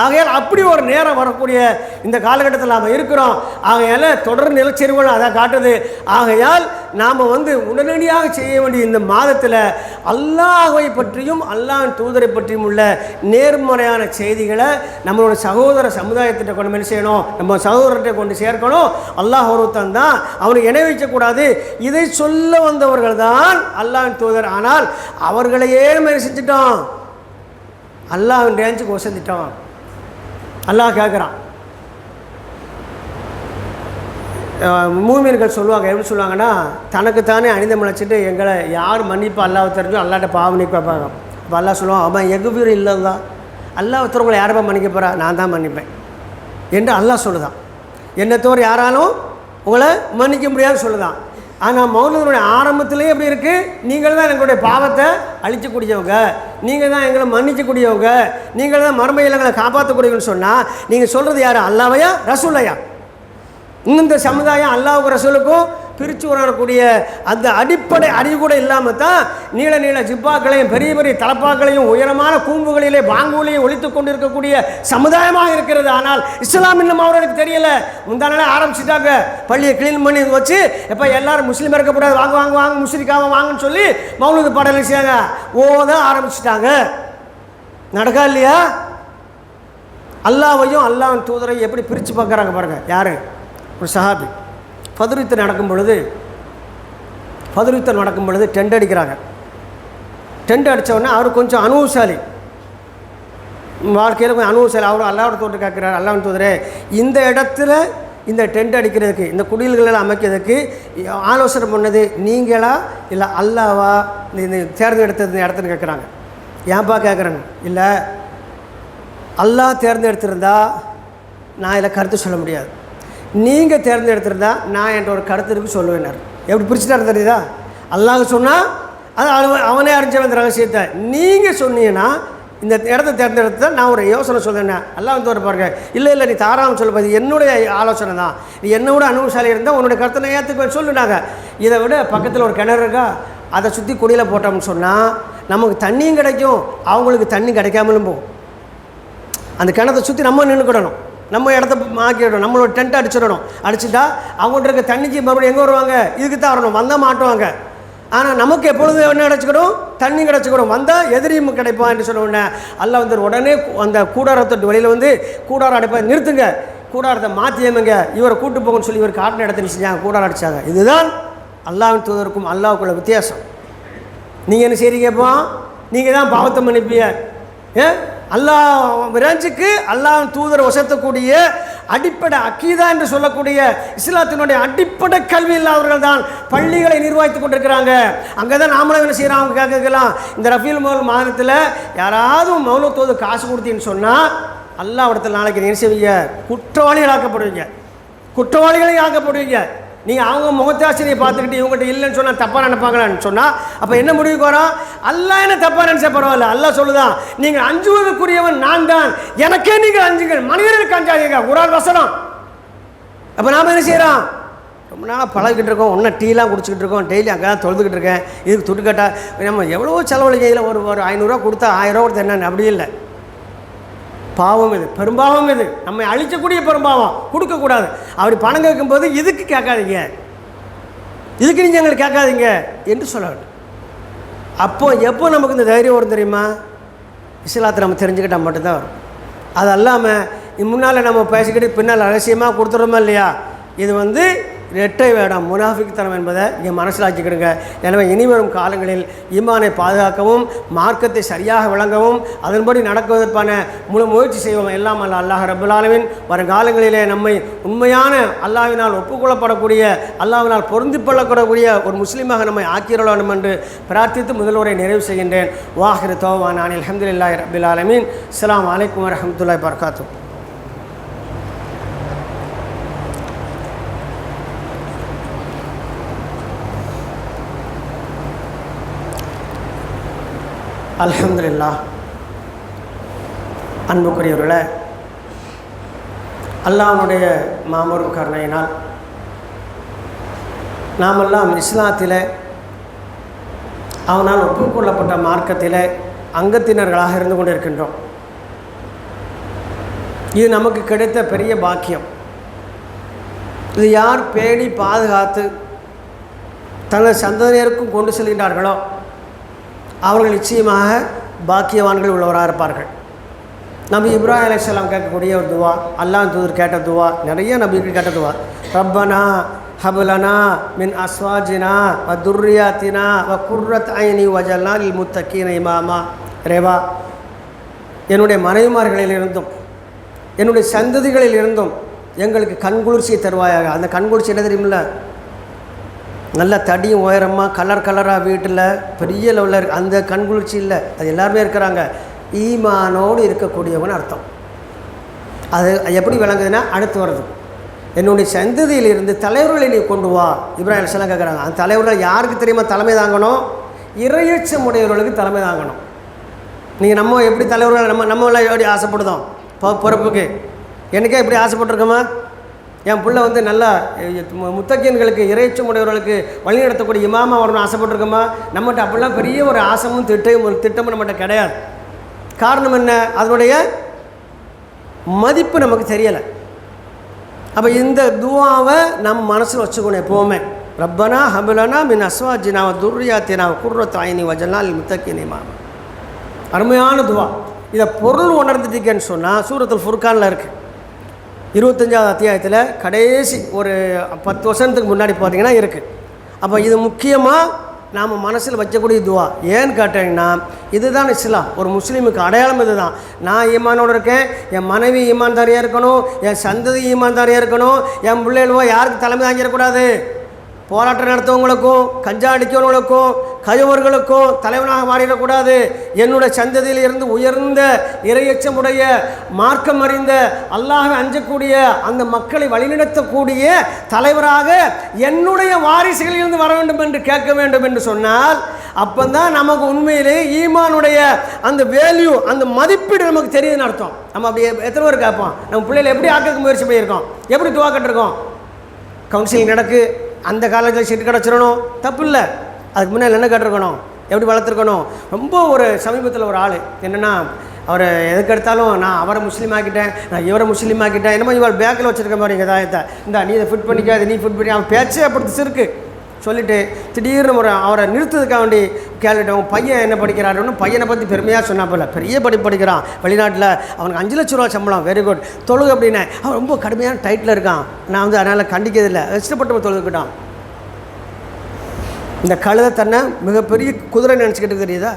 S1: ஆகையால் அப்படி ஒரு நேரம் வரக்கூடிய இந்த காலகட்டத்தில் நாம் இருக்கிறோம். ஆகையால் தொடர் நிலச்சரிவுகள் அதை காட்டுது. ஆகையால் நாம் உடனடியாக செய்ய வேண்டிய இந்த மாதத்தில் அல்லாஹ்வை பற்றியும் அல்லாஹ்வின் தூதரை பற்றியும் உள்ள நேர்மறையான செய்திகளை நம்மளோட சகோதர சமுதாயத்திட்ட கொண்டு என்ன செய்யணும்? நம்ம சகோதரத்தை கொண்டு சேர்க்கணும். அல்லாஹ் ஒருத்தன் தான், அவனுக்கு இணை வைக்கக்கூடாது. இதை சொல்ல வந்தவர்கள் தான் அல்லாஹ்வின் தூதர். ஆனால் அவர்களையே நம்ம செஞ்சிட்டோம், அல்லாஹ்வின் ரேஞ்சுக்கு வசந்திட்டோம். அல்லாஹ் கேட்குறான். மூமின்கள் சொல்லுவாங்க, எப்படி சொல்லுவாங்கன்னா, தனக்குத்தானே அணிந்த முளைச்சிட்டு எங்களை யார் மன்னிப்பா அல்லாஹ் தெரிஞ்சோ அல்லாட்ட பாவம் நீக்க வைப்பாங்க. இப்போ அல்லாஹ் சொல்லுவான், அவன் எகுபீர் இல்லை தான், அல்லாஹ் ஒருத்தவங்களை யாரப்பா மன்னிக்க போகிறா? நான் தான் மன்னிப்பேன் என்று அல்லாஹ் சொல்லுதான். என்னை தவிர யாராலும் உங்களை மன்னிக்க முடியாதுன்னு சொல்லுதான். ஆனால் மௌனத்தினுடைய ஆரம்பத்திலே எப்படி இருக்குது? நீங்கள் தான் எங்களுடைய பாவத்தை அழிக்கக்கூடியவங்க, நீங்கள் தான் எங்களை மன்னிக்கக்கூடியவங்க, நீங்கள் தான் மறுமையில் எங்களை காப்பாற்றக்கூடியவங்கன்னு சொன்னால் நீங்கள் சொல்கிறது யார்? அல்லாஹ்வையா ரசூலையா? இந்த சமுதாயம் அல்லாஹ்வுக்கும் ரசூலுக்கும் பிரித்து வரக்கூடிய அந்த அடிப்படை அறிவு கூட இல்லாமல் தான் நீள நீள ஜிப்பாக்களையும் பெரிய பெரிய தலப்பாக்களையும் உயரமான கூம்புகளிலே பாங்கூலையும் ஒழித்து கொண்டு இருக்கக்கூடிய சமுதாயமாக இருக்கிறது. ஆனால் இஸ்லாம் இன்னும் அவர்களுக்கு தெரியலை. முந்தானாலே ஆரம்பிச்சுட்டாங்க, பள்ளியை க்ளீன் பண்ணி வச்சு எப்போ எல்லாரும் முஸ்லீம் இருக்கக்கூடாது, வாங்க வாங்க வாங்க முஸ்லிக்காக வாங்கன்னு சொல்லி மௌலூது பாடல் செய்யாங்க, ஓத ஆரம்பிச்சுட்டாங்க. நடக்கா இல்லையா? அல்லாஹ்வையும் அல்லாஹ்வின் தூதரையும் எப்படி பிரித்து பார்க்குறாங்க பாருங்கள். யார்? ஒரு சஹாபி பதுருத்தம் நடக்கும் பொழுது டெண்ட் அடிக்கிறாங்க. டென்ட் அடித்தவொடனே அவர் கொஞ்சம் அனுபவசாலி, வாழ்க்கையில் கொஞ்சம் அனுபவசாலி. அவர் அல்லாஹ்வோட தோற்று கேட்குறாரு, அல்லாஹ்வின் தூதரே இந்த இடத்துல இந்த டென்ட் அடிக்கிறதுக்கு இந்த குடில்களெல்லாம் அமைக்கிறதுக்கு ஆலோசனை பண்ணது நீங்களா இல்லை அல்லாவா இந்த தேர்ந்தெடுத்தது இந்த இடத்துன்னு கேட்குறாங்க. ஏன்ப்பா கேட்குறாங்க? இல்லை அல்லாஹ் தேர்ந்தெடுத்திருந்தா நான் இதில் கருத்து சொல்ல முடியாது, நீங்கள் தேர்ந்தெடுத்திருந்தா நான் என்ற ஒரு கருத்துக்கு சொல்லுவேனார். எப்படி பிரிச்சுட்டாரு தெரியுதா? அல்லாஹ் சொன்னால் அது அவனே அறிஞ்சவன் ரகசியத்தை, நீங்கள் சொன்னீங்கன்னா இந்த இடத்த தேர்ந்தெடுத்து நான் ஒரு யோசனை சொல்லுறேன். அல்லாஹ் வந்து ஒரு பாருங்க, இல்லை நீ தாராளம் சொல்ல போது என்னுடைய ஆலோசனை தான், நீ என்னோட அனுபவசாலி இருந்தால் உன்னுடைய கருத்தை நான் ஏற்றுக்க சொல்லுனாங்க. இதை விட பக்கத்தில் ஒரு கிணறு இருக்கா, அதை சுற்றி குடியில் போட்டோம்னு சொன்னால் நமக்கு தண்ணியும் கிடைக்கும், அவங்களுக்கு தண்ணி கிடைக்காமலும் போகும். அந்த கிணத்தை சுற்றி நம்ம நின்றுக்கிடணும், நம்ம இடத்த மாக்கிடணும், நம்மளோட டென்ட் அடிச்சிடணும். அடிச்சுட்டா அவங்கள்ட்ட இருக்க தண்ணிக்கு மறுபடியும் எங்கே வருவாங்க? இதுக்கு தான் வரணும், வந்தால் மாட்டுவாங்க. ஆனால் நமக்கு எப்பொழுது என்ன கிடச்சிக்கிடும்? தண்ணி கிடச்சிக்கிடும், வந்தால் எதிரியும் கிடைப்பான் என்று சொன்ன உடனே அல்லாஹ் வந்து உடனே அந்த கூடாரத்தோட்டு வெளியில் வந்து கூடாரம் அடைப்ப நிறுத்துங்க, கூடாரத்தை மாற்றியமைங்க, இவரை கூட்டு போங்கன்னு சொல்லி இவர் காட்டின இடத்துல செஞ்சாங்க, கூடாரம் அடித்தாங்க. இதுதான் அல்லாஹ்வின் தூதருக்கும் அல்லாஹ்வுக்குள்ள வித்தியாசம். நீங்கள் என்ன செய்கிறீங்கப்போ? நீங்கள் தான் பாவத்தை மன்னிப்பீங்க. அல்லாஹ் விராஞ்சுக்கு அல்லாஹ் தூதர் வசத்தக்கூடிய அடிப்படை அக்கீதா என்று சொல்லக்கூடிய இஸ்லாத்தினுடைய அடிப்படை கல்வி இல்லாதவர்கள் தான் பள்ளிகளை நிர்வகித்துக் கொண்டிருக்கிறாங்க. அங்கே தான் நாமளும் என்ன செய்கிறோம்? அவங்க கேட்கலாம், இந்த ரஃபீல் மௌல் மாதத்தில் யாராவது மௌலூத் தோது காசு கொடுத்தீங்கன்னு சொன்னால் அல்லாஹ் இடத்துல நாளைக்கு என்ன செய்வீங்க? குற்றவாளிகள் ஆக்கப்படுவீங்க, குற்றவாளிகளையும் ஆக்கப்படுவீங்க. நீங்கள் அவங்க முகத்தாசிரியை பார்த்துக்கிட்டு இவங்ககிட்ட இல்லைன்னு சொன்னால் தப்பாக நினைப்பாங்களான்னு சொன்னால் அப்போ என்ன முடிவுக்கு வரோம்? அல்லாஹ் என்ன தப்பாக நினச்சா பரவாயில்ல, அல்லாஹ் சொல்லுதான் நீங்கள் அஞ்சுவதற்குரியவன் நான் தான், எனக்கே நீங்கள் அஞ்சுங்கள், மனிதர்களுக்கு அஞ்சாதீங்க, குர்ஆன் வசனம். அப்போ நாம் என்ன செய்கிறோம்? ரொம்ப நாளாக பழகிட்டு இருக்கோம், ஒன்றும் டீலாம் குடிச்சிக்கிட்டு இருக்கோம், டெய்லி அங்கே தான் தொழுதுகிட்டு இருக்கேன், இதுக்கு துட்டு கேட்டால் நம்ம எவ்வளோ செலவழிக்கையில் ஒரு 500 கொடுத்தா 1000 கொடுத்தா என்னன்னு அப்படி இல்லை. பாவம் இது, பெரும்பாவம் இது, நம்மை அழிக்கக்கூடிய பெரும்பாவம், கொடுக்கக்கூடாது. அப்படி பணம் கேட்கும்போது இதுக்கு கேட்காதீங்க, இதுக்கு நீங்கள் எங்களுக்கு கேட்காதீங்க என்று சொல்ல வேண்டும். அப்போது எப்போ நமக்கு இந்த தைரியம் வரும் தெரியுமா? இஸ்லாத்தை நம்ம தெரிஞ்சுக்கிட்டால் மட்டும்தான் வரும். அது அல்லாமல் முன்னால் நம்ம பேசிக்கிட்டு பின்னால் ரகசியமாக கொடுத்துறோமா இல்லையா? இது வந்து இரட்டை வேடம், முனாஃபிக்தனம் என்பதை இங்கே மனசிலாக்கிக்கிடுங்க. எனவே இனிவரும் காலங்களில் ஈமானை பாதுகாக்கவும் மார்க்கத்தை சரியாக விளங்கவும் அதன்படி நடக்குவதற்கான முழு முயற்சி செய்வோம். எல்லாம் அல்லாஹ் ரப்பல் ஆலமீன் வருங்காலங்களிலே நம்மை உண்மையான அல்லாஹ்வினால் ஒப்புக்கொள்ளப்படக்கூடிய அல்லாஹ்வினால் பொருந்திக்கொள்ளப்படக்கூடிய ஒரு முஸ்லீமாக நம்மை ஆக்கிரள வேண்டும் என்று பிரார்த்தித்து முதல்வரை நிறைவு செய்கின்றேன். வாஹிரு தௌவானா அல்ஹம்துலில்லாஹி ரப்பில் ஆலமீன். அஸ்ஸலாமு அலைக்கும் வரஹ்மத்துல்லாஹி வபரகாத்துஹு. அல்ஹம்துலில்லாஹ். அன்புக்குரியவர்களே, அல்லாஹ்வுடைய மாபெரும் கருணையினால் நாமெல்லாம் இஸ்லாத்தில் அவனால் ஒப்புக்கொள்ளப்பட்ட மார்க்கத்தில் அங்கத்தினர்களாக இருந்து கொண்டிருக்கின்றோம். இது நமக்கு கிடைத்த பெரிய பாக்கியம். இது யார் பேணி பாதுகாத்து தங்கள் சந்ததியருக்கும் கொண்டு செல்கின்றார்களோ அவர்கள் நிச்சயமாக பாக்கியவான்கள் உள்ளவராக இருப்பார்கள். நபி இப்ராஹிம் அலைஹிஸ்ஸலாம் கேட்கக்கூடிய ஒரு துவா, அல்லாஹ் தூதர் கேட்ட துவா, நிறைய நபிகள் கேட்ட துவா, ரப்பனா ஹப்லனா மின் அஸ்வாஜினா வ துர்ரியாத்தினா வ குர்ரத் ஐனி வஜல்னா லில் முத்தகீன இமாமா. ரேவா, என்னுடைய மனைவிமார்களிலிருந்தும் என்னுடைய சந்ததிகளில் இருந்தும் எங்களுக்கு கண்குளிர்ச்சியை தருவாயாக. அந்த கண்குளிர்ச்சி என்ன தெரியுமில்ல? நல்ல தடியும் உயரமாக கலராக வீட்டில் பெரிய லெவலில் இருக்குது. அந்த கண்குளிர்ச்சி இல்லை, அது எல்லாருமே இருக்கிறாங்க. ஈமானோடு இருக்கக்கூடியவன் அர்த்தம். அது எப்படி விளங்குதுன்னா, அடுத்து வருது, என்னுடைய சந்ததியிலிருந்து தலைவர்களை நீ கொண்டு வா. இப்ராஹிம் அலைஹிஸ்ஸலாம் கேட்குறாங்க. அந்த தலைவர்கள் யாருக்கு தெரியுமா தலைமை தாங்கணும்? இறையச்சம் உடையவர்களுக்கு தலைமை தாங்கணும். நீங்கள் நம்ம எப்படி தலைவர்கள் நம்மளாம் எப்படி ஆசைப்படுதோம் பொறுப்புக்கு? எனக்கே எப்படி ஆசைப்பட்டிருக்கோமா? என் பிள்ளை வந்து நல்லா முத்தகீன்களுக்கு இறைச்சம் உடையவர்களுக்கு வழி நடத்தக்கூடிய இமாமா வரணும்னு ஆசைப்பட்டிருக்கோமா? நம்மகிட்ட அப்படிலாம் பெரிய ஒரு ஆசமும் திட்டமும் நம்மகிட்ட கிடையாது. காரணம் என்ன? அதனுடைய மதிப்பு நமக்கு தெரியலை. அப்போ இந்த துவாவை நம் மனசில் வச்சுக்கணும் எப்போவுமே. ரப்பனா ஹப்லனா மின் அஸ்வாஜினா வ துர்ரியாத்தினா வ குர்ரத் ஐனி வஜல்னா லில் முத்தகீன இமாமா. அருமையான துவா. இதை பொருள் உணர்ந்துட்டீங்கன்னு சொன்னால் சூரத்துல் ஃபுர்கானில் இருக்குது. 25வது அத்தியாயத்தில் கடைசி ஒரு 10 வருஷத்துக்கு முன்னாடி பார்த்தீங்கன்னா இருக்குது. அப்போ இது முக்கியமாக நாம் மனசில் வைக்கக்கூடிய துவா. ஏன்னு கேட்டிங்கன்னா இதுதான் இஸ்லாம். ஒரு முஸ்லீமுக்கு அடையாளம் இதுதான். நான் ஈமானோடு இருக்கேன், என் மனைவி ஈமான்தாரியாக இருக்கணும், என் சந்ததி ஈமான்தாரியாக இருக்கணும், என் பிள்ளைகளோ யாருக்கு தலைமை தாங்கிடக்கூடாது. போராட்டம் நடத்தவங்களுக்கும் கஞ்சா அடிக்கிறவங்களுக்கும் கயவர்களுக்கும் தலைவனாக மாறிடக்கூடாது. என்னுடைய சந்ததியில் இருந்து உயர்ந்த இறையச்சமுடைய மார்க்கம் அறிந்த அல்லாஹ்வை அஞ்சக்கூடிய அந்த மக்களை வழிநடத்தக்கூடிய தலைவராக என்னுடைய வாரிசுகளிலிருந்து வர வேண்டும் என்று கேட்க வேண்டும் என்று சொன்னால் அப்போதான் நமக்கு உண்மையிலே ஈமானுடைய அந்த வேல்யூ, அந்த மதிப்பீடு நமக்கு தெரியுதுன்னு அர்த்தம். நம்ம அப்படி எத்தனை பேர் கேட்போம், நம்ம பிள்ளைகளை எப்படி ஆக்க முயற்சி பண்ணியிருக்கோம், எப்படி துவாக்கட்டிருக்கோம். கவுன்சிலிங் நடக்கு, அந்த காலேஜில் சீட்டு கிடச்சிடணும், தப்பு இல்லை. அதுக்கு முன்னாடி என்ன கேட்டிருக்கணும், எப்படி வளர்த்துருக்கணும். ரொம்ப ஒரு சமீபத்தில் ஒரு ஆள் என்னென்னா, அவர் எதுக்கு எடுத்தாலும் நான் அவரை முஸ்லீம் ஆக்கிட்டேன், நான் இவரை முஸ்லீம் ஆக்கிட்டேன், என்னமோ இவர் பேக்கில் வச்சுருக்க மாதிரி எங்கள் தாயத்தை இந்த நீ இதை ஃபிட் பண்ணிக்காது, நீ ஃபிட் பண்ணி அவன் பேச்சே அப்படி இருக்கு சொல்லிவிட்டு திடீர்னு ஒரு அவரை நிறுத்ததுக்காக வேண்டி கேட்டுட்டு அவன் பையன் என்ன படிக்கிறாருன்னு பையனை பற்றி பெருமையாக சொன்னாப்பில்ல, பெரிய படிக்கிறான் வெளிநாட்டில், அவனுக்கு 5 லட்ச ரூபா சம்பளம், வெரி குட். தொழுகு அப்படின்னு அவன் ரொம்ப கடுமையான டைட்டில் இருக்கான். நான் அதனால் கண்டிக்கிறதில்லை, இஷ்டப்பட்டு தொழுதுக்கிட்டான். இந்த கழுதை தன்னை மிகப்பெரிய குதிரை நினச்சிக்கிட்டு தெரியுதா,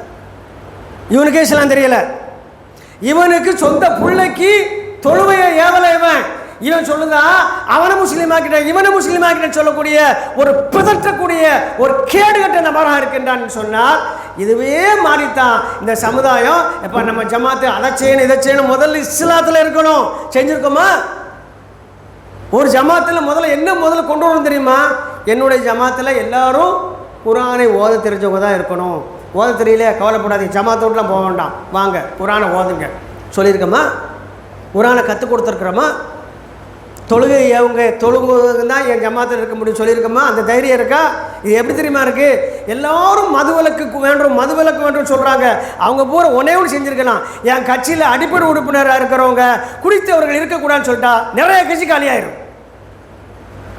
S1: இவனுக்கே இஸ்லாம் தெரியலை. இவனுக்கு சொந்த பிள்ளைக்கு தொழுவையை ஏவலை இவன் சொல்லுதா அவனை முஸ்லீம் ஆக்கிட்டேன் இவனை முஸ்லீம் ஆக்கிட்டேன்னு சொல்லக்கூடிய ஒரு பிதற்றக்கூடிய ஒரு கேடுகட்ட நபராக இருக்கின்றான் சொன்னால் இதுவே மாறித்தான் இந்த சமுதாயம். இப்போ நம்ம ஜமாத்து அதை செய்யணும் இதை செய்யணும், முதல்ல இஸ்லாத்தில் இருக்கணும். செஞ்சுருக்கோமா? ஒரு ஜமாத்தில் முதல்ல கொண்டு வரணும் தெரியுமா? என்னுடைய ஜமாத்தில் எல்லாரும் குரானை ஓத தெரிஞ்சவங்க தான் இருக்கணும். ஓத தெரியல கவலைப்படாதீங்க, ஜமாத்தோடலாம் போக வேண்டாம், வாங்க குரானை ஓதுங்க சொல்லியிருக்கோமா? குரானை கற்றுக் கொடுத்துருக்குறோமா? தொழுகை அவங்க தொழுகுதான் என் ஜமாத்தில் இருக்க முடியும் சொல்லியிருக்கோமா? அந்த தைரியம் இருக்கா? இது எப்படி தெரியுமா இருக்குது? எல்லோரும் மதுவிலக்கு வேண்டும் சொல்கிறாங்க. அவங்க பூரா ஒன்னே ஒன்று செஞ்சுருக்கலாம், என் கட்சியில் அடிப்படை உறுப்பினராக இருக்கிறவங்க குடித்தவர்கள் இருக்கக்கூடாதுன்னு சொல்லிட்டா நிறைய கட்சி காலியாயிரும்.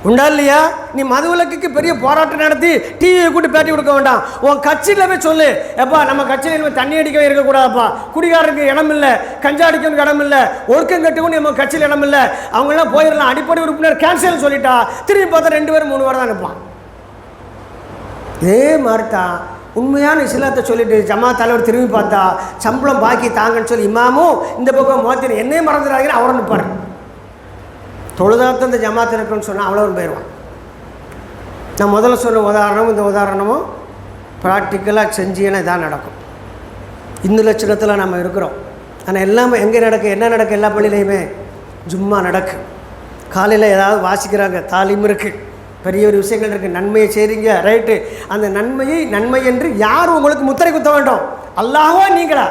S1: உண்டா இல்லையா? நீ மதுவிலக்குக்கு பெரிய போராட்டம் நடத்தி டிவியை கூட்டி பேட்டி கொடுக்க வேண்டாம், உன் கட்சியில் போய் சொல்லு, எப்பா நம்ம கட்சியில் இனிமேல் தண்ணி அடிக்கவே இருக்கக்கூடாதுப்பா, குடிகாரருக்கு இடம் இல்லை, கஞ்சா அடிக்கணும் இடம் இல்லை, ஒழுக்கம் கட்டுக்கும் நம்ம கட்சியில் இடம் இல்லை, அவங்களாம் போயிடலாம், அடிப்படை உறுப்பினர் கேன்சல் சொல்லிட்டா திரும்பி பார்த்தா 2 பேர் 3 பேர் தான் நிற்பான். இதே மாதிரி தான் உண்மையான இஸ்லாத்தை சொல்லிட்டு ஜமாத் தலைவர் திரும்பி பார்த்தா சம்பளம் பாக்கி தாங்கன்னு சொல்லி இமாமும் இந்த பக்கம் மோத்தின என்னையும் மறந்துடாதீங்கன்னு அவரை நிற்பார். தொழுதாத்த இந்த ஜமாத்து இருக்குன்னு சொன்னால் அவ்வளோ போயிடுவான். நான் முதல்ல சொன்ன உதாரணமும் இந்த உதாரணமும் ப்ராக்டிக்கலாக செஞ்சீங்கன்னா இதான் நடக்கும். இந்த லட்சணத்தில் நம்ம இருக்கிறோம். ஆனால் எல்லாமே எங்கே நடக்கு, என்ன நடக்கு? எல்லா பள்ளியிலையுமே ஜும்மா நடக்கு, காலையில் ஏதாவது வாசிக்கிறாங்க, தாலீம் இருக்குது, பெரிய ஒரு விஷயங்கள் இருக்குது, நன்மையை செய்கிறீங்க, ரைட்டு. அந்த நன்மை என்று யார் உங்களுக்கு முத்திரை குத்த வேண்டும்? அல்லாஹ்வா நீங்களா?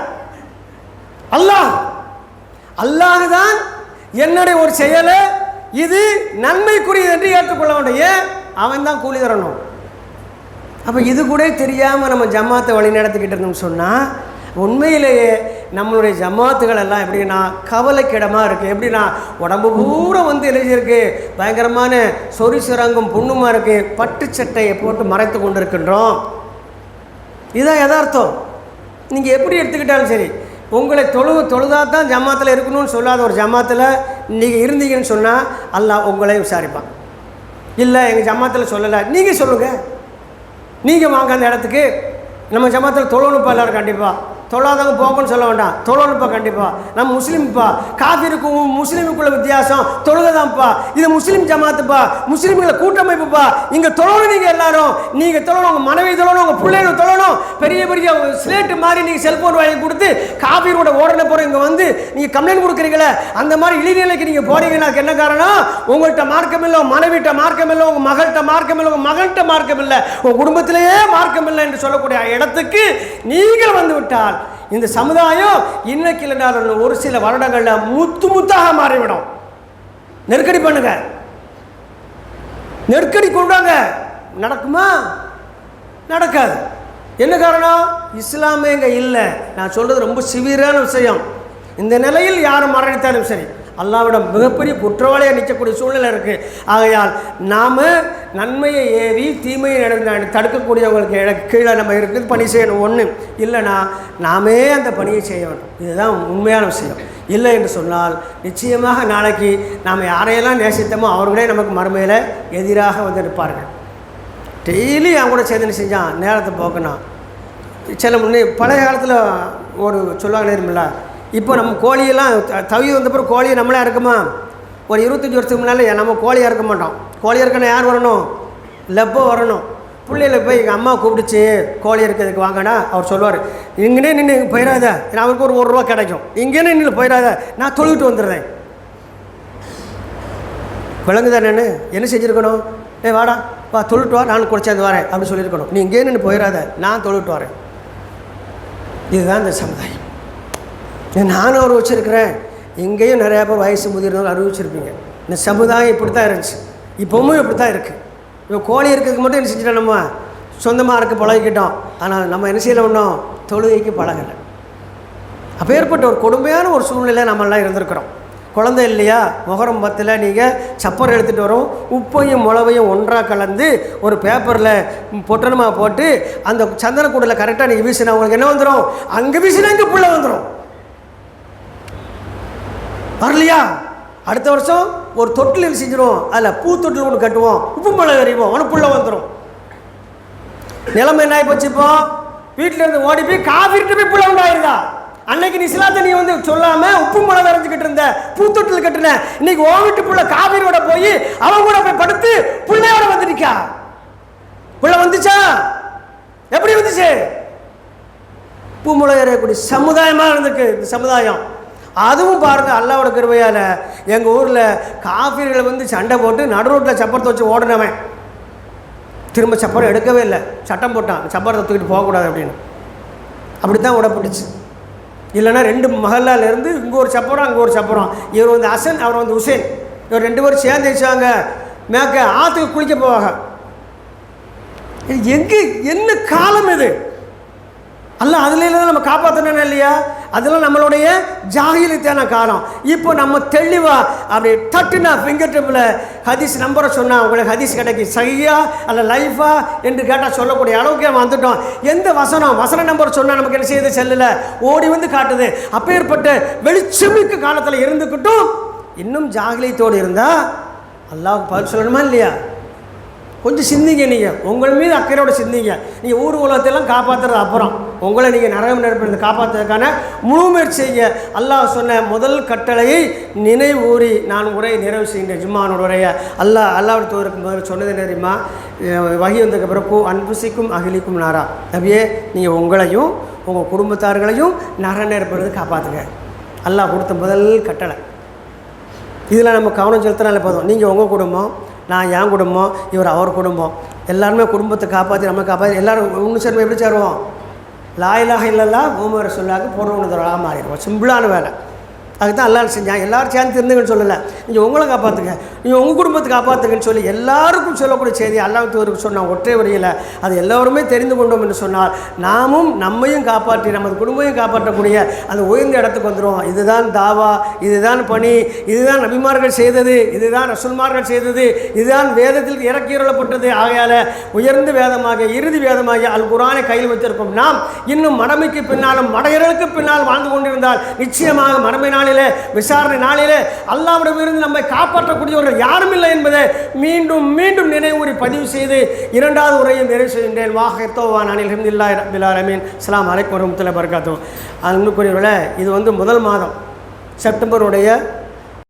S1: அல்லாஹ் தான் என்னுடைய ஒரு செயலை இது நன்மைக்குரியது என்று ஏற்றுக்கொள்ள வேண்டும். ஏன்? அவன் தான் கூலி தரணும். அப்போ இது கூட தெரியாமல் நம்ம ஜமாத்தை வழி நடத்திக்கிட்டு இருந்தோம்னு சொன்னால் உண்மையிலேயே நம்மளுடைய ஜமாத்துகள் எல்லாம் எப்படின்னா கவலைக்கிடமாக இருக்குது. எப்படின்னா உடம்பு பூரா எழுதியிருக்கு, பயங்கரமான சொறி சிறங்கும் புண்ணுமா இருக்குது, பட்டு சட்டையை போட்டு மறைத்து கொண்டு இருக்கின்றோம். இதுதான் யதார்த்தம். நீங்கள் எப்படி எடுத்துக்கிட்டாலும் சரி, உங்களை தொழுதாக தான் ஜமாத்தில் இருக்கணும்னு சொல்லாத ஒரு ஜமாத்தில் நீங்கள் இருந்தீங்கன்னு சொன்னால் அல்லாஹ் உங்களையும் விசாரிப்பான். இல்லை எங்கள் ஜமாத்தில் சொல்லலை, நீங்கள் சொல்லுங்கள், நீங்கள் வாங்க அந்த இடத்துக்கு. நம்ம ஜமாத்தில் தொழணுப்பா எல்லோரும், கண்டிப்பாக தொழாதவங்க போகணும்னு சொல்ல வேண்டாம், தொழணுப்பா கண்டிப்பாக. நம்ம முஸ்லீம்ப்பா, காஃபிருக்கும் முஸ்லீமுக்குள்ள வித்தியாசம் தொழுகதான்ப்பா, இது முஸ்லீம் ஜமாத்துப்பா, முஸ்லீம்களை கூட்டமைப்புப்பா, இங்கே தொழணும். நீங்கள் எல்லாரும் நீங்கள் தொழணும், உங்கள் மனைவி தொழணும், உங்கள் பிள்ளைகள் தொழணும். பெரிய பெரிய ஸ்லேட்டு மாதிரி நீங்கள் செல்ஃபோன் வாங்கி கொடுத்து காஃபிரோட ஓடனை போகிற இங்கே வந்து நீங்கள் கம்ப்ளைண்ட் கொடுக்குறீங்களே, அந்த மாதிரி இழிநிலைக்கு நீங்கள் போகிறீங்கன்னா அதுக்கு என்ன காரணம்? உங்கள்கிட்ட மார்க்கம் இல்லை, உங்கள் மனைவிட்ட மார்க்கம் இல்லை, உங்கள் மகள்கிட்ட மார்க்கம் இல்லை, உங்கள் மகன்கிட்ட மார்க்கம் இல்லை, உங்கள் குடும்பத்திலேயே மார்க்கம் இல்லை என்று சொல்லக்கூடிய இடத்துக்கு நீங்கள் வந்து விட்டால் இந்த சமுதாயம் இன்னைக்கு இல்லைனாலும் ஒரு சில வருடங்களில் முத்தாக மாறிவிடும். நெருக்கடி பண்ணுங்க, நெருக்கடி கொண்டாங்க, நடக்குமா? நடக்காது. என்ன காரணம்? இஸ்லாமே இங்கே இல்லை. நான் சொல்றது ரொம்ப சிவியரான விஷயம். இந்த நிலையில் யாரும் மரணித்தாலும் சரி அல்லாஹ்விடம் மிகப்பெரிய குற்றவாளியாக நிற்கக்கூடிய சூழ்நிலை இருக்குது. ஆகையால் நாம் நன்மையை ஏவி தீமையை தடுக்கக்கூடியவங்களுக்கு கீழே நம்ம இருக்குது பணி செய்யணும். ஒன்று இல்லைன்னா நாமே அந்த பணியை செய்ய வேண்டும். இதுதான் உண்மையான விஷயம். இல்லை என்று சொன்னால் நிச்சயமாக நாளைக்கு நாம் யாரையெல்லாம் நேசித்தமோ அவர்களே நமக்கு மறுமையில் எதிராக வந்து இருப்பார்கள். டெய்லி அவன் கூட சேர்ந்து செஞ்சான், நேரத்தை போக்கணும். சில முன்னே பழைய காலத்தில் ஒரு சொல்லுவாங்க நேரமில்ல, இப்போ நம்ம கோழியெல்லாம் தவி வந்த பிறகு கோழியை நம்மளே இருக்குமா? ஒரு 25 வருஷத்துக்கு முன்னால் நம்ம கோழியாக இருக்க மாட்டோம். கோழியாக இருக்கணும் யார் வரணும்? லெப்போ வரணும். பிள்ளைகளை போய் எங்கள் அம்மா கூப்பிடுச்சு கோழி இருக்கிறதுக்கு வாங்கினா அவர் சொல்லுவார், இங்கேனே நின்று போயிடாத, அவருக்கு ஒரு ரூபா கிடைக்கும், இங்கேனே நின்று போயிடாத, நான் தொழுவிட்டு வந்துடுறேன். விளங்குதான்? நான் என்ன செஞ்சுருக்கணும்? வாடா வா தொழுட்டு வா, நான் கூட சேர்ந்து வரேன் அப்படின்னு சொல்லியிருக்கணும். நீ இங்கே நின்று போயிடாத, நான் தொழுவிட்டு வரேன். இதுதான் இந்த சமுதாயம். நானும் அவர் வச்சுருக்கிறேன். இங்கேயும் நிறையா பேர் வயசு முதிர்ந்தவங்க அறிவிச்சிருப்பீங்க. இந்த சமுதாயம் இப்படி தான் இருந்துச்சு, இப்போவும் இப்படி தான் இருக்குது. இப்போ கோழி இருக்கிறதுக்கு மட்டும் என்ன செஞ்சிட்டோம், நம்ம சொந்தமாக இருக்க பழகிக்கிட்டோம். ஆனால் நம்ம என்ன செய்யலை, ஒன்றும் தொழுகைக்கு பழகலை. அப்போ ஏற்பட்ட ஒரு கொடுமையான ஒரு சூழ்நிலை நம்மளாம் இருந்திருக்கிறோம். குழந்தை இல்லையா, முகரம் 10 நீங்கள் சப்பரை எடுத்துகிட்டு வரும், உப்பையும் மிளவையும் ஒன்றாக கலந்து ஒரு பேப்பரில் பொட்டனமாக போட்டு அந்த சந்தனக்கூடில் கரெக்டாக நீங்கள் வீசினா உங்களுக்கு என்ன வந்துடும்? அங்கே வீசினா இங்கே புள்ள வந்துடும். வரலையா? அடுத்த வருஷம் ஒரு தொட்டில் செஞ்சிடும், அதில் பூ தொட்டில் ஒன்று கட்டுவோம், உப்பு மிளகு அறிவோம், அவனுக்கு புள்ள வந்துடும். நிலைமை என்ன ஆகி போச்சு? இப்போ வீட்டில் இருந்து ஓடி போய் காஃபிட்டு போய் புள்ள உண்டாயிருந்தா. அன்னைக்கு நீ இஸ்லாத்தை நீ வந்து சொல்லாமல் உப்பு மிளகு அரைஞ்சிக்கிட்டு இருந்த, பூத்தொட்டில் கட்டுன, இன்னைக்கு ஓ வீட்டு புள்ள காவிரியோட போய் அவன் கூட போய் படுத்து பிள்ளையோட வந்துருக்கா. புள்ள வந்துச்சா? எப்படி வந்துச்சு? உப்பு மிளகு அரையக்கூடிய சமுதாயமாக இருந்திருக்கு இந்த சமுதாயம். அதுவும் பாருங்கள், அல்லாவோட கிருபையால் எங்கள் ஊரில் காஃபிர்களை வந்து சண்டை போட்டு நடு ரோட்டில் சப்பரத்தை வச்சு ஓடினவன் திரும்ப சப்பரம் எடுக்கவே இல்லை, சட்டம் போட்டான் சப்பரத்தை தூக்கிட்டு போகக்கூடாது அப்படின்னு. அப்படி தான் விடப்பட்டுச்சு. இல்லைன்னா 2 மகல்லாலேருந்து இங்கே ஒரு சப்பரம் அங்கே ஒரு சப்பரம். இவர் வந்து ஹசன், அவர் வந்து ஹுசேன், இவர் 2 பேரும் சேர்ந்து வச்சாங்க மேக்க ஆற்றுக்கு குளிக்க போவாங்க. எங்கே என்ன காலம் இது? அல்ல அதில் தான் நம்ம காப்பாற்றணும் இல்லையா? அதெல்லாம் நம்மளுடைய ஜாகிலித்தான காலம். இப்போ நம்ம தெளிவாக அப்படி தட்டுனா ஃபிங்கர் டிப்பில் ஹதீஸ் நம்பரை சொன்னால் உங்களுக்கு ஹதீஸ் கிடைக்கும், சரியா அல்ல லைஃபா என்று கேட்டால் சொல்லக்கூடிய அளவுக்கு நம்ம வந்துட்டோம். எந்த வசன நம்பர் சொன்னால் நமக்கு என்ன செய்யுது? செல்லில் ஓடி வந்து காட்டுது. அப்பேற்பட்ட வெளிச்சமிக்க காலத்தில் இருந்துக்கிட்டும் இன்னும் ஜாகிலியத்தோடு இருந்தால் அல்லாஹ்வுக்கு பதில் சொல்லணுமா இல்லையா? கொஞ்சம் சிந்திங்க. நீங்கள் உங்கள் மீது அக்கறையோடு சிந்திங்க. நீங்கள் ஊர் உலகத்தெல்லாம் காப்பாற்றுறது அப்புறம் உங்களை நீங்கள் நரகம் நெருப்பிலிருந்து காப்பாற்றுறதுக்கான முழு முயற்சி செய்ய அல்லாஹ் சொன்ன முதல் கட்டளையை நினைவூறி நான் உரையை நிறைவு செய்கின்றேன். ஜும்மானோட உரையை அல்லாஹ் தூதருக்கு முதல்ல சொன்னது தெரியுமா? வகி வந்ததுக்கு பிறகு அன்புசிக்கும் அகிலிக்கும் நாரா, அப்படியே நீங்கள் உங்களையும் உங்கள் குடும்பத்தார்களையும் நர நெருப்பிலிருந்து காப்பாற்றுங்க. அல்லாஹ் கொடுத்த முதல் கட்டளை. இதில் நம்ம கவனம் செலுத்தினாலே போதும். நீங்கள் உங்கள் குடும்பம், நான் என் குடும்பம், இவர் அவர் குடும்பம், எல்லாருமே குடும்பத்தை காப்பாற்றி நம்ம காப்பாற்றி எல்லோரும் ஒன்று சேர்ந்து எப்படி சேருவோம்? லா இலாஹ இல்லல்லாஹ் முஹம்மது ரசூலுல்லாஹ்க்கு பூர்ண மாறிடுவோம். சிம்பிளான வேலை. அதுக்கு தான் எல்லோரும் செஞ்சாங்க. எல்லோரும் சேர்ந்து இருந்துங்கன்னு சொல்லலை, நீங்கள் உங்களை காப்பாற்றுங்க, நீங்கள் உங்கள் குடும்பத்தை காப்பாற்றுங்கன்னு சொல்லி எல்லாருக்கும் சொல்லக்கூடிய செய்தி அல்லாஹ் தூதருக்கு சொன்னால் ஒற்றை வரியில் அது எல்லோருமே தெரிந்து கொண்டோம் என்று சொன்னால் நாமும் நம்மையும் காப்பாற்றி நமது குடும்பத்தையும் காப்பாற்றக்கூடிய அந்த உயர்ந்த இடத்துக்கு வந்துடும். இதுதான் தாவா, இதுதான் பணி, இதுதான் நபிமார்கள் செய்தது, இதுதான் ரசூல்மார்கள் செய்தது, இதுதான் வேதத்தில் இறக்கியுள்ளப்பட்டது. ஆகையால் உயர்ந்த வேதமாக இறுதி வேதமாக அல் குர்ஆனை கையில் வைத்திருக்கும் நாம் இன்னும் மடமைக்கு பின்னாலும் மடையர்களுக்கு பின்னால் வாழ்ந்து கொண்டிருந்தால் நிச்சயமாக மடமை நாளிலே விசாரணை நாளிலே அல்லாஹ்விடமிருந்து நம்மை காப்பாற்றக்கூடியவர்கள் யாரும் இல்லை என்பதை மீண்டும் மீண்டும் நினைவுறி பதிவு செய்து 2வது உரையை நிறைவு செய்கின்றேன். வாஹிர்தோவான் அல்ஹம்துலில்லாஹி ரப்பில் ஆலமீன். அஸ்ஸலாமு அலைக்கும் வரஹ்மத்துல்லாஹி வபரகாத்துஹு. அன்புக்குரியவர்களே, இது வந்து முதல் மாதம் செப்டம்பருடைய